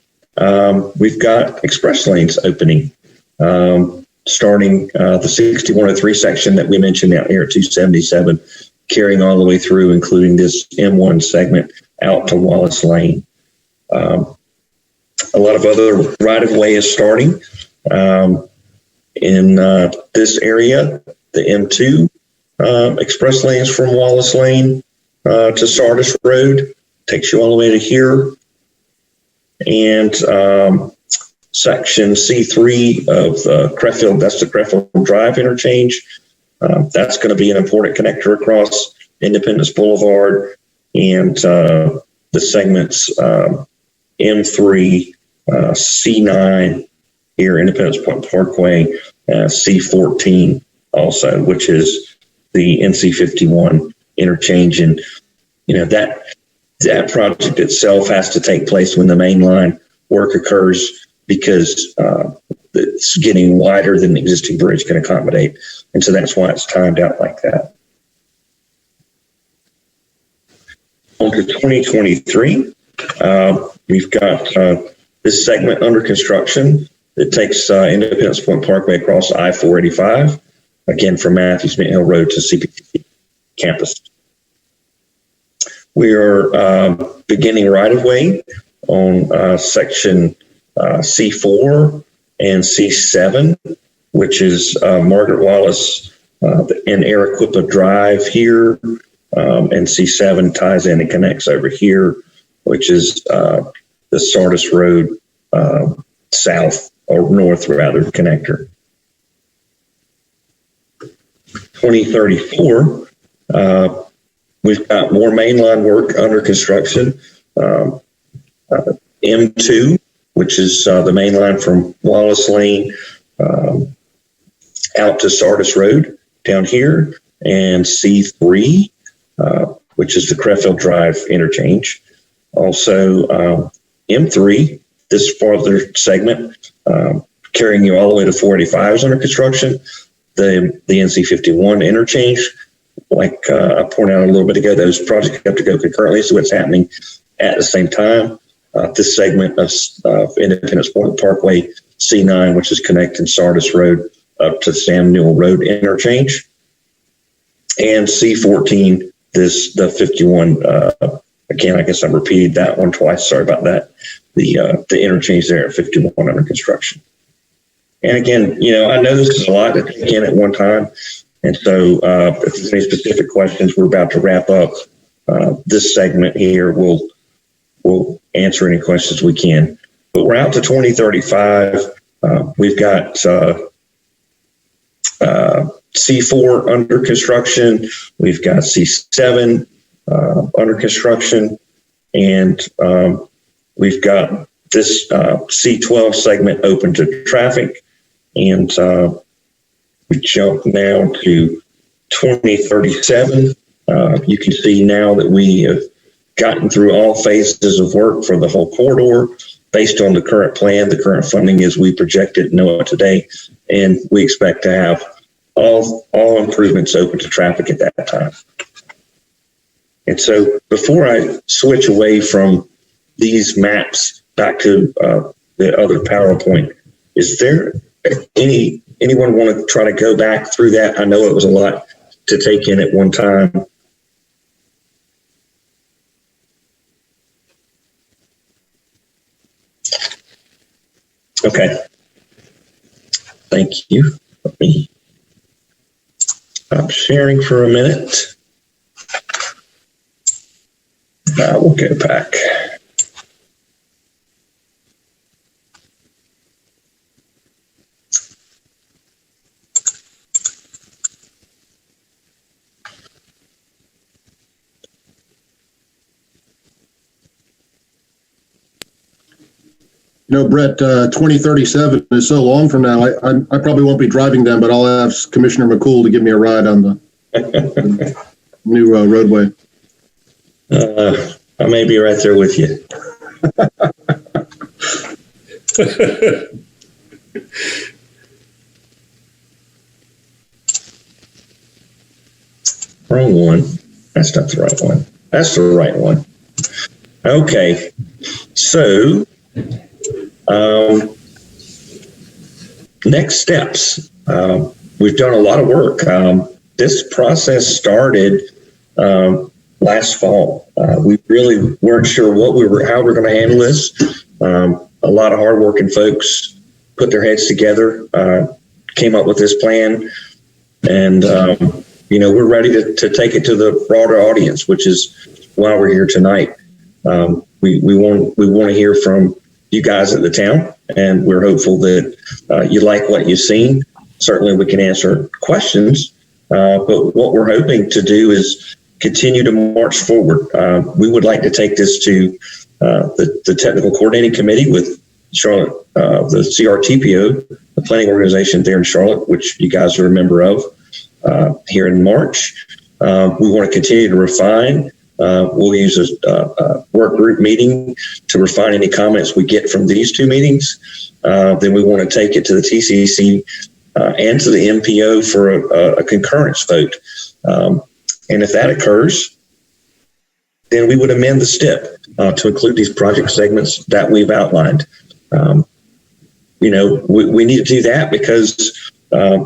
we've got express lanes opening, starting the 6103 section that we mentioned out here at 277, carrying all the way through, including this M1 segment out to Wallace Lane. A lot of other right-of-way is starting in this area. The M2 express lanes from Wallace Lane to Sardis Road takes you all the way to here. And section C3 of Crefeld, that's the Crefeld Drive interchange. That's going to be an important connector across Independence Boulevard, and the segments M3, C9 here, Independence Point Parkway, C14 also, which is the NC51 interchange. And, you know, that project itself has to take place when the main line work occurs, because it's getting wider than the existing bridge can accommodate. And so that's why it's timed out like that. On to 2023, we've got this segment under construction that takes Independence Point Parkway across I-485, again from Matthews Mint Hill Road to CPC campus. We are beginning right-of-way on section C4 and C7, which is Margaret Wallace and Arequipa Drive here, and C7 ties in and connects over here, which is the Sardis Road south or north rather connector. 2034, we've got more mainline work under construction. M2, which is the main line from Wallace Lane out to Sardis Road down here, and C3, which is the Crefeld Drive interchange. Also, M3, this farther segment, carrying you all the way to 485 is under construction. The NC51 interchange, like I pointed out a little bit ago, those projects have to go concurrently, so it's happening at the same time. This segment of Independence Point Parkway, C9, which is connecting Sardis Road up to Sam Newell Road interchange, and C14, the 51. Again, I guess I repeated that one twice. Sorry about that. The interchange there at 51 under construction. And again, you know, I know this is a lot to take in at one time, and so if there's any specific questions, we're about to wrap up this segment here. We'll answer any questions we can. But we're out to 2035. We've got C4 under construction. We've got C7 under construction. And we've got this C12 segment open to traffic. And we jump now to 2037. You can see now that we have gotten through all phases of work for the whole corridor based on the current plan. The current funding as we projected know it today, and we expect to have all improvements open to traffic at that time. And so before I switch away from these maps back to the other PowerPoint, is there anyone want to try to go back through that? I know it was a lot to take in at one time. Okay. Thank you. Let me stop sharing for a minute. We'll go back. You know, Brett, 2037 is so long from now. I probably won't be driving them, but I'll ask Commissioner McCool to give me a ride on the new roadway. I may be right there with you. Wrong one. That's not the right one. That's the right one. Okay. So, next steps. We've done a lot of work. This process started last fall. We really weren't sure how we were going to handle this. A lot of hardworking folks put their heads together, came up with this plan, and we're ready to take it to the broader audience, which is why we're here tonight. We want to hear from you guys at the town, and we're hopeful that you like what you've seen. Certainly, we can answer questions, but what we're hoping to do is continue to march forward. We would like to take this to the technical coordinating committee with Charlotte, the CRTPO, the planning organization there in Charlotte, which you guys are a member of, here in March. We want to continue to refine. We'll use a work group meeting to refine any comments we get from these two meetings. Then we want to take it to the TCC and to the MPO for a concurrence vote. And if that occurs, then we would amend the STIP to include these project segments that we've outlined. We need to do that because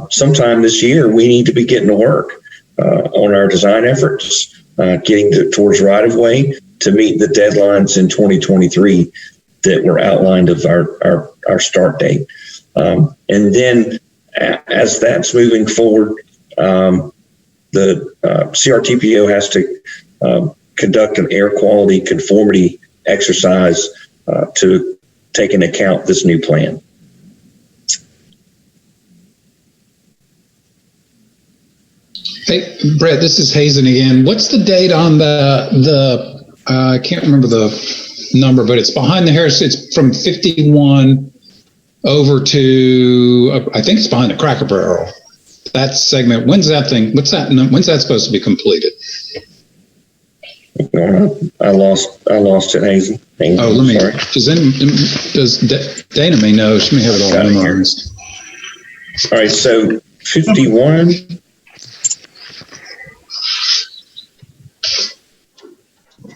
sometime this year we need to be getting to work on our design efforts, getting towards right-of-way to meet the deadlines in 2023 that were outlined of our start date. And then as that's moving forward, the CRTPO has to conduct an air quality conformity exercise to take into account this new plan. Hey, Brett, this is Hazen again. What's the date on the I can't remember the number, but it's behind the Harris. It's from 51 over to, I think it's behind the Cracker Barrel. That segment, when's that supposed to be completed? I lost it, Hazen. Oh, let me, does Dana may know, she may have it all memorized. All right, so 51.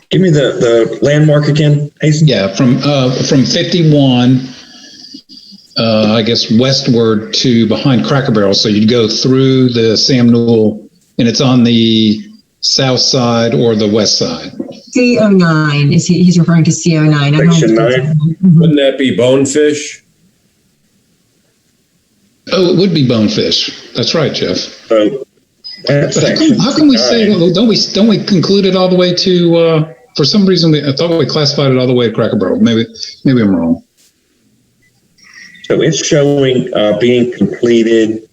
Give me the landmark again, Hazen. Yeah, from 51, I guess westward to behind Cracker Barrel. So you'd go through the Sam Newell, and it's on the south side or the west side. C09 he's referring to C09. Section 9. Wouldn't that be Bonefish? Oh, it would be Bonefish. That's right, Jeff. So how can we say? Don't we conclude it all the way to? For some reason, I thought we classified it all the way to Cracker Barrel. Maybe I'm wrong. So it's showing being completed.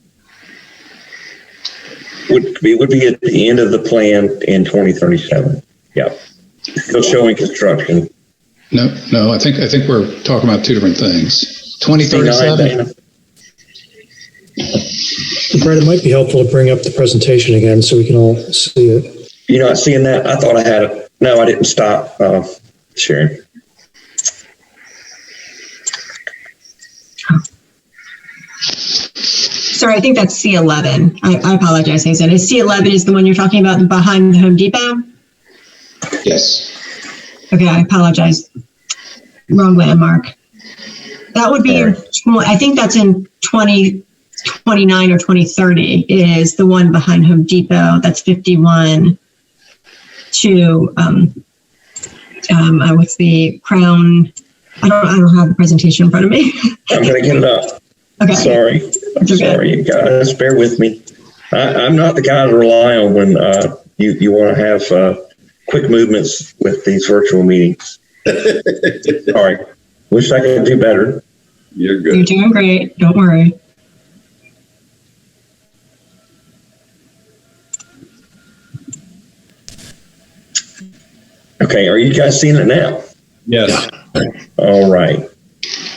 Would be at the end of the plan in 2037. Yeah, still showing construction. No. I think we're talking about two different things. 2037. Brett, it might be helpful to bring up the presentation again so we can all see it. You're not seeing that? I thought I had it. No, I didn't stop sharing. Sorry, I think that's C11. I apologize, Hazen. C11 is the one you're talking about behind the Home Depot? Yes. Okay, I apologize. Wrong landmark. That would be I think that's in 2029 or 2030 is the one behind Home Depot. That's 51 to what's the Crown? I don't have the presentation in front of me. I'm going to get it up. Okay. Sorry. I'm sorry, you guys. Bear with me. I'm not the guy to rely on when you want to have quick movements with these virtual meetings. Sorry. Wish I could do better. You're good. You're doing great. Don't worry. Okay, are you guys seeing it now? Yes. All right.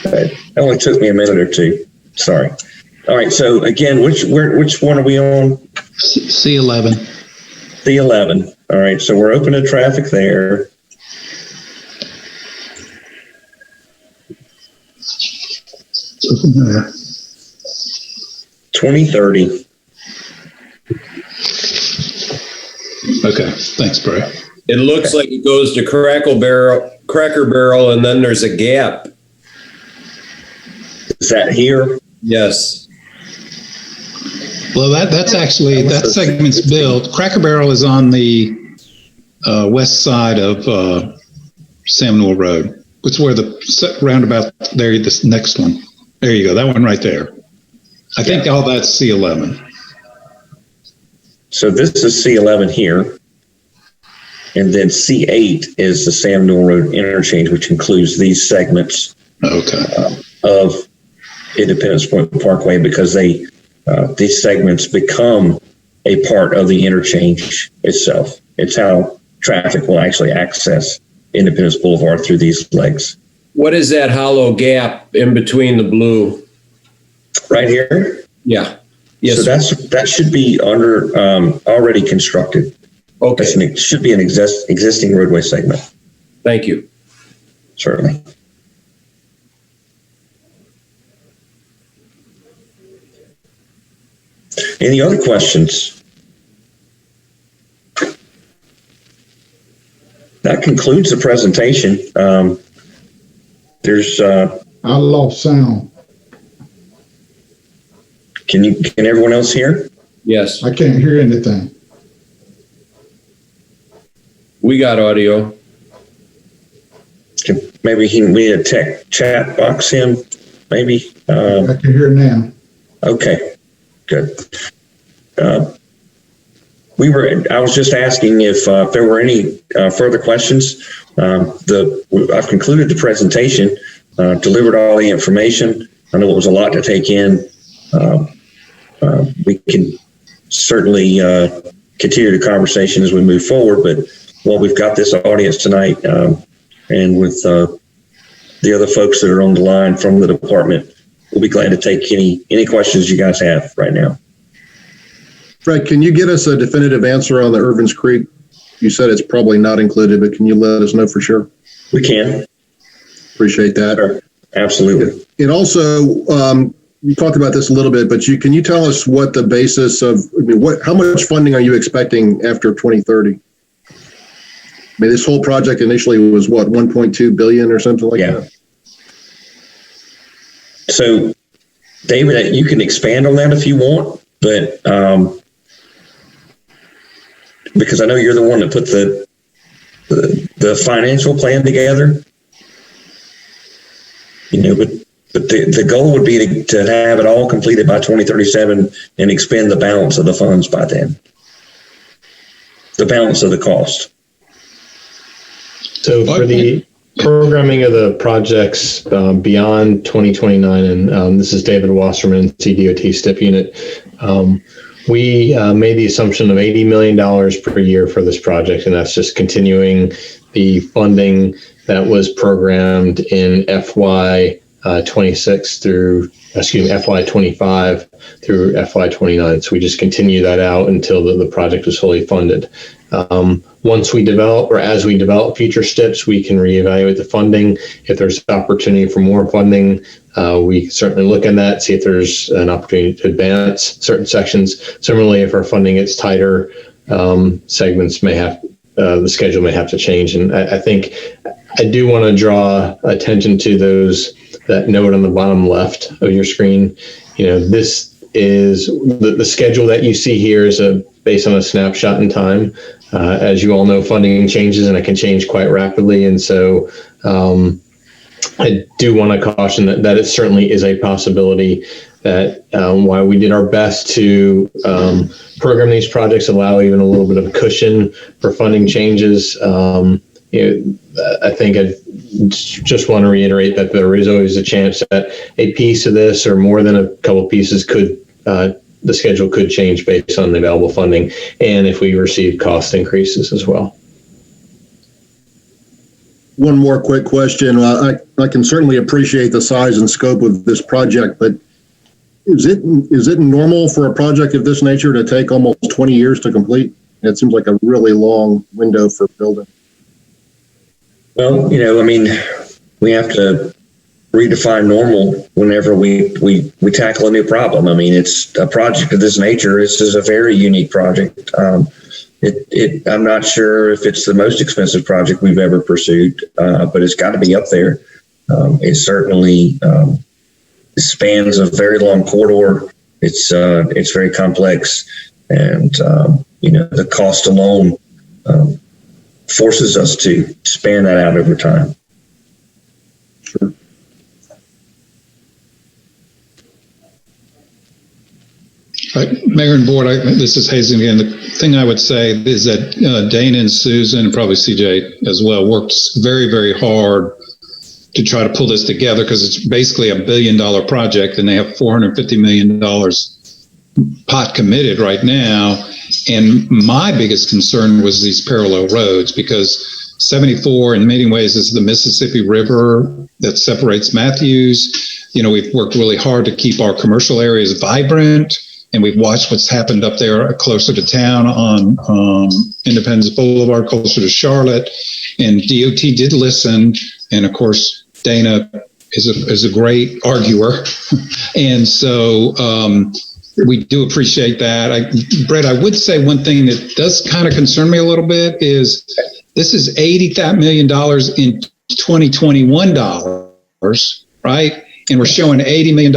That only took me a minute or two. Sorry. All right, so again, which one are we on? C11. C11. All right, so we're open to traffic there. So from there. 2030. Okay, thanks, Bray. It looks like it goes to Cracker Barrel, and then there's a gap. Is that here? Yes. Well, that's actually, that segment's built. Cracker Barrel is on the west side of Samuel Road. It's where the roundabout there, this next one. There you go, that one right there. I think all that's C11. So this is C11 here. And then C8 is the Samuel Road interchange, which includes these segments of Independence Point Parkway, because these segments become a part of the interchange itself. It's how traffic will actually access Independence Boulevard through these legs. What is that hollow gap in between the blue? Right here? Yeah. Yes. So that should be under already constructed. Okay. It should be an existing roadway segment. Thank you. Certainly. Any other questions? That concludes the presentation. There's I lost sound. Can everyone else hear? Yes. I can't hear anything. We got audio. Maybe we need a tech chat box him. Maybe. I can hear now. Okay. Good. I was just asking if there were any further questions. I've concluded the presentation, delivered all the information. I know it was a lot to take in. We can certainly continue the conversation as we move forward, but while we've got this audience tonight, and with the other folks that are on the line from the department, we'll be glad to take any questions you guys have right now. Fred, can you get us a definitive answer on the Irvins Creek? You said it's probably not included, but can you let us know for sure? We can. Appreciate that. Sure. Absolutely. And also, you talked about this a little bit, but can you tell us what the basis of, how much funding are you expecting after 2030? I mean, this whole project initially was what, 1.2 billion or something like that? So, David, you can expand on that if you want, but because I know you're the one that put the financial plan together, but the goal would be to have it all completed by 2037 and expend the balance of the funds by then. The balance of the cost. So for the programming of the projects beyond 2029, and this is David Wasserman, CDOT STIP unit, we made the assumption of $80 million per year for this project, and that's just continuing the funding that was programmed in FY 26 through, FY 25 through FY 29. So we just continue that out until the project is fully funded. Once we develop, or as we develop future steps, we can reevaluate the funding. If there's opportunity for more funding, we certainly look at that, see if there's an opportunity to advance certain sections. Similarly, if our funding gets tighter, segments may have, the schedule may have to change. And I think I do want to draw attention to that note on the bottom left of your screen. This is the schedule that you see here is based on a snapshot in time. As you all know, funding changes, and it can change quite rapidly. And so I do want to caution that it certainly is a possibility that while we did our best to program these projects, allow even a little bit of a cushion for funding changes, I think I just want to reiterate that there is always a chance that a piece of this or more than a couple pieces the schedule could change based on the available funding, and if we receive cost increases as well. One more quick question. I can certainly appreciate the size and scope of this project, but is it normal for a project of this nature to take almost 20 years to complete? It seems like a really long window for building. Well, we have to redefine normal whenever we tackle a new problem. I mean, it's a project of this nature. This is a very unique project. I'm not sure if it's the most expensive project we've ever pursued, but it's got to be up there. It certainly spans a very long corridor. It's very complex, and the cost alone forces us to span that out over time. Sure. Mayor and Board, this is Hazen again. The thing I would say is that Dana and Susan, and probably CJ as well, worked very, very hard to try to pull this together, because it's basically $1 billion project, and they have $450 million pot committed right now. And my biggest concern was these parallel roads, because 74 in many ways is the Mississippi River that separates Matthews. We've worked really hard to keep our commercial areas vibrant, and we've watched what's happened up there closer to town on Independence Boulevard, closer to Charlotte. And DOT did listen. And of course, Dana is a great arguer. And so we do appreciate that. Brett, I would say one thing that does kind of concern me a little bit is this is $80 million in 2021 dollars, right? And we're showing $80 million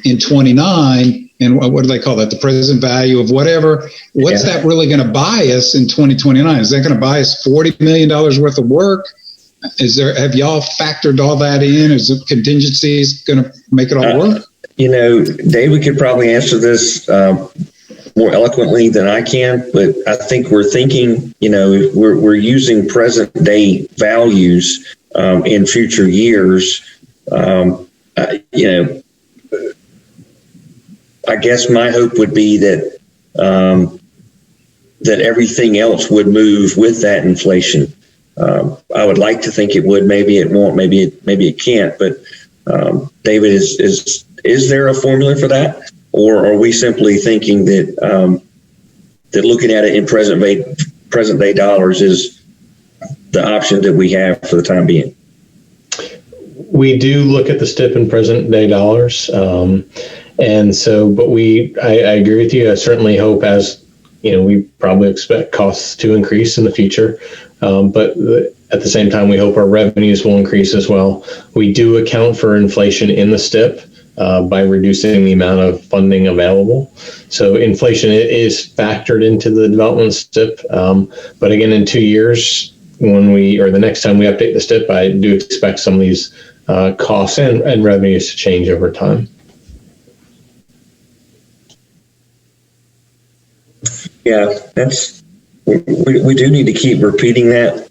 in 29. And what do they call that? The present value of whatever. What's that really going to buy us in 2029? Is that going to buy us $40 million worth of work? Have y'all factored all that in? Is the contingencies going to make it all work? David could probably answer this more eloquently than I can, but I think we're thinking, we're using present day values in future years. I guess my hope would be that that everything else would move with that inflation. I would like to think it would. Maybe it won't. Maybe it can't. But David, is there a formula for that, or are we simply thinking that that looking at it in present day dollars is the option that we have for the time being? We do look at the STIP in present day dollars. And so, but I agree with you. I certainly hope, as we probably expect costs to increase in the future. But at the same time, we hope our revenues will increase as well. We do account for inflation in the STIP by reducing the amount of funding available. So inflation is factored into the development STIP. But again, in 2 years, the next time we update the STIP, I do expect some of these costs and revenues to change over time. Yeah, we do need to keep repeating that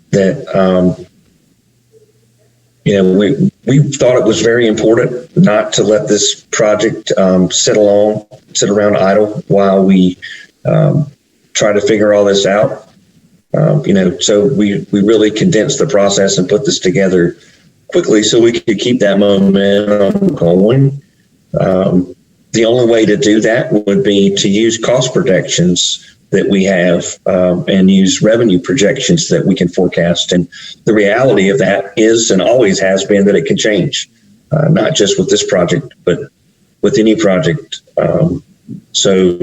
we thought it was very important not to let this project sit around idle while we try to figure all this out. So we really condensed the process and put this together quickly so we could keep that momentum going. The only way to do that would be to use cost projections that we have and use revenue projections that we can forecast. And the reality of that is, and always has been, that it can change, not just with this project, but with any project. So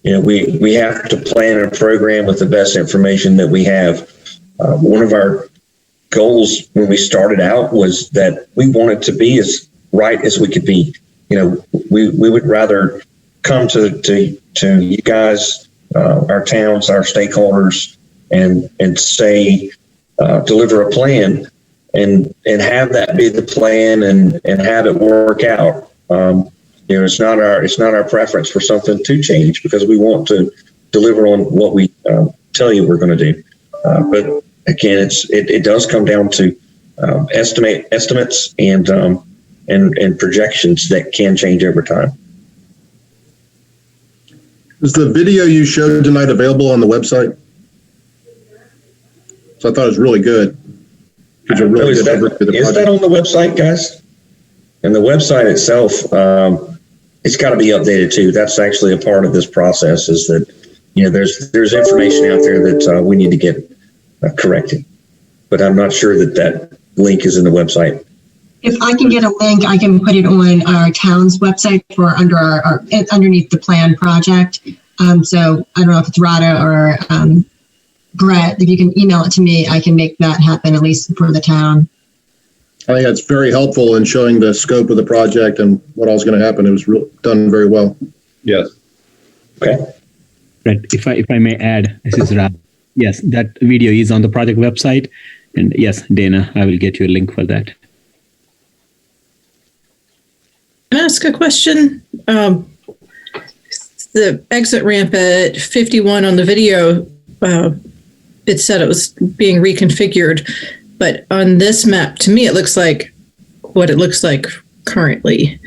we have to plan a program with the best information that we have. One of our goals when we started out was that we wanted to be as right as we could be. We would rather come to you guys, our towns, our stakeholders, and say, deliver a plan and have that be the plan and have it work out. It's not our preference for something to change, because we want to deliver on what we tell you we're going to do. But again, it does come down to estimates and projections that can change over time. Is the video you showed tonight available on the website? So I thought it was really good. Is that on the website, guys? And the website itself, it's got to be updated too. That's actually a part of this process, is that there's information out there that we need to get corrected. But I'm not sure that link is in the website. If I can get a link, I can put it on our town's website for underneath the plan project. So I don't know if it's Rada or Brett. If you can email it to me, I can make that happen, at least for the town. I think that's very helpful in showing the scope of the project and what all's going to happen. It was done very well. Yes. Okay. Right. If I may add, this is Rab. Yes, that video is on the project website. And yes, Dana, I will get you a link for that. Can I ask a question? The exit ramp at 51 on the video, it said it was being reconfigured, but on this map, to me, it looks like what it looks like currently.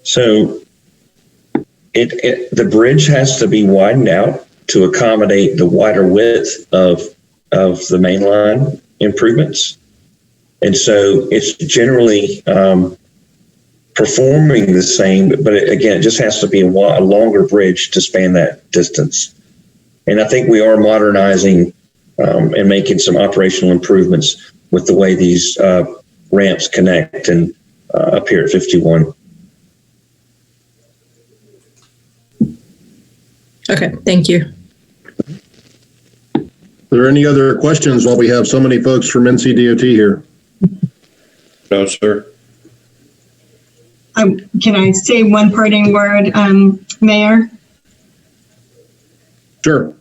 So the bridge has to be widened out to accommodate the wider width of the main line improvements. And so it's generally performing the same, but again, it just has to be a longer bridge to span that distance. And I think we are modernizing and making some operational improvements with the way these ramps connect and up here at 51. Okay, thank you. Are there any other questions while we have so many folks from NCDOT here? No, sir. Can I say one parting word, Mayor? Sure.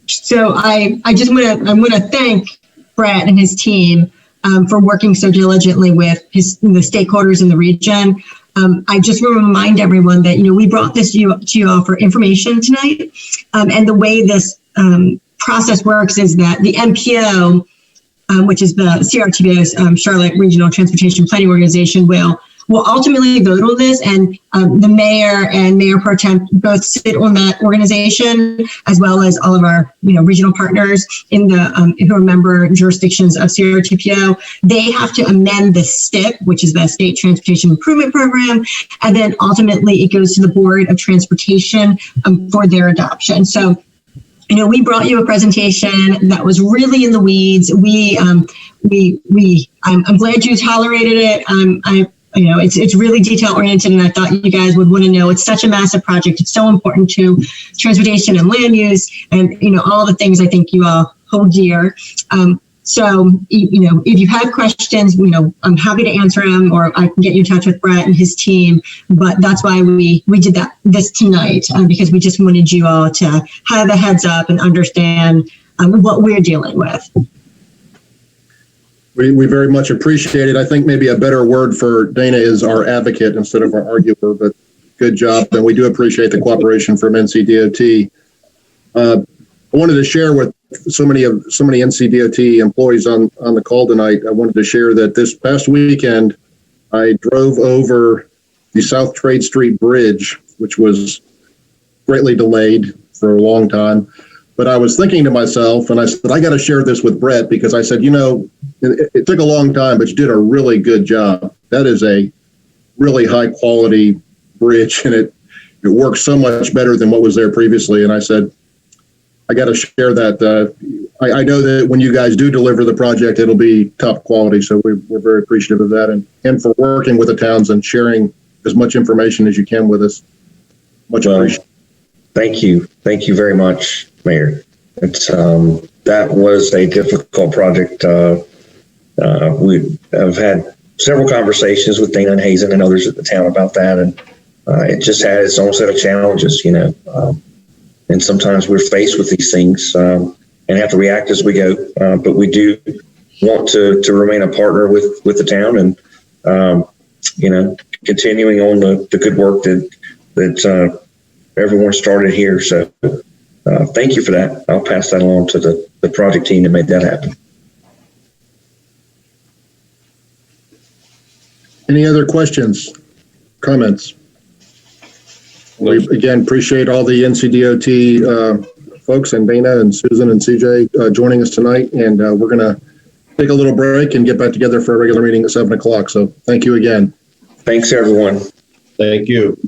So I just want to thank Brett and his team for working so diligently with the stakeholders in the region. I just want to remind everyone that, we brought this to you all for information tonight. And the way this process works is that the MPO, which is the CRTBO's Charlotte Regional Transportation Planning Organization, will ultimately vote on this, and the mayor and Mayor Pro Tem both sit on that organization, as well as all of our regional partners in the who are member jurisdictions of CRTPO. They have to amend the STIP, which is the State Transportation Improvement Program, and then ultimately it goes to the Board of Transportation for their adoption. So, we brought you a presentation that was really in the weeds. I'm glad you tolerated it. It's really detail oriented, and I thought you guys would want to know. It's such a massive project. It's so important to transportation and land use, and all the things I think you all hold dear. So if you have questions, I'm happy to answer them, or I can get you in touch with Brett and his team. But that's why we did this tonight, because we just wanted you all to have a heads up and understand what we're dealing with. We very much appreciate it. I think maybe a better word for Dana is our advocate instead of our arguer, but good job. And we do appreciate the cooperation from NCDOT. I wanted to share with so many NCDOT employees on the call tonight. I wanted to share that this past weekend, I drove over the South Trade Street Bridge, which was greatly delayed for a long time. But I was thinking to myself, and I said, I got to share this with Brett, because I said, it took a long time, but you did a really good job. That is a really high quality bridge, and it works so much better than what was there previously. And I said, I got to share that. I know that when you guys do deliver the project, it'll be top quality. So we're very appreciative of that, and for working with the towns and sharing as much information as you can with us. Much appreciated. Thank you. Thank you very much, Mayor. That was a difficult project. We have had several conversations with Dana and Hazen and others at the town about that, and it just had its own set of challenges, and sometimes we're faced with these things and have to react as we go. But we do want to remain a partner with the town, and continuing on the good work that everyone started here. So thank you for that. I'll pass that along to the project team that made that happen. Any other questions, comments? We again appreciate all the NCDOT folks, and Dana and Susan and CJ joining us tonight. And we're going to take a little break and get back together for a regular meeting at 7 o'clock. So thank you again. Thanks, everyone. Thank you.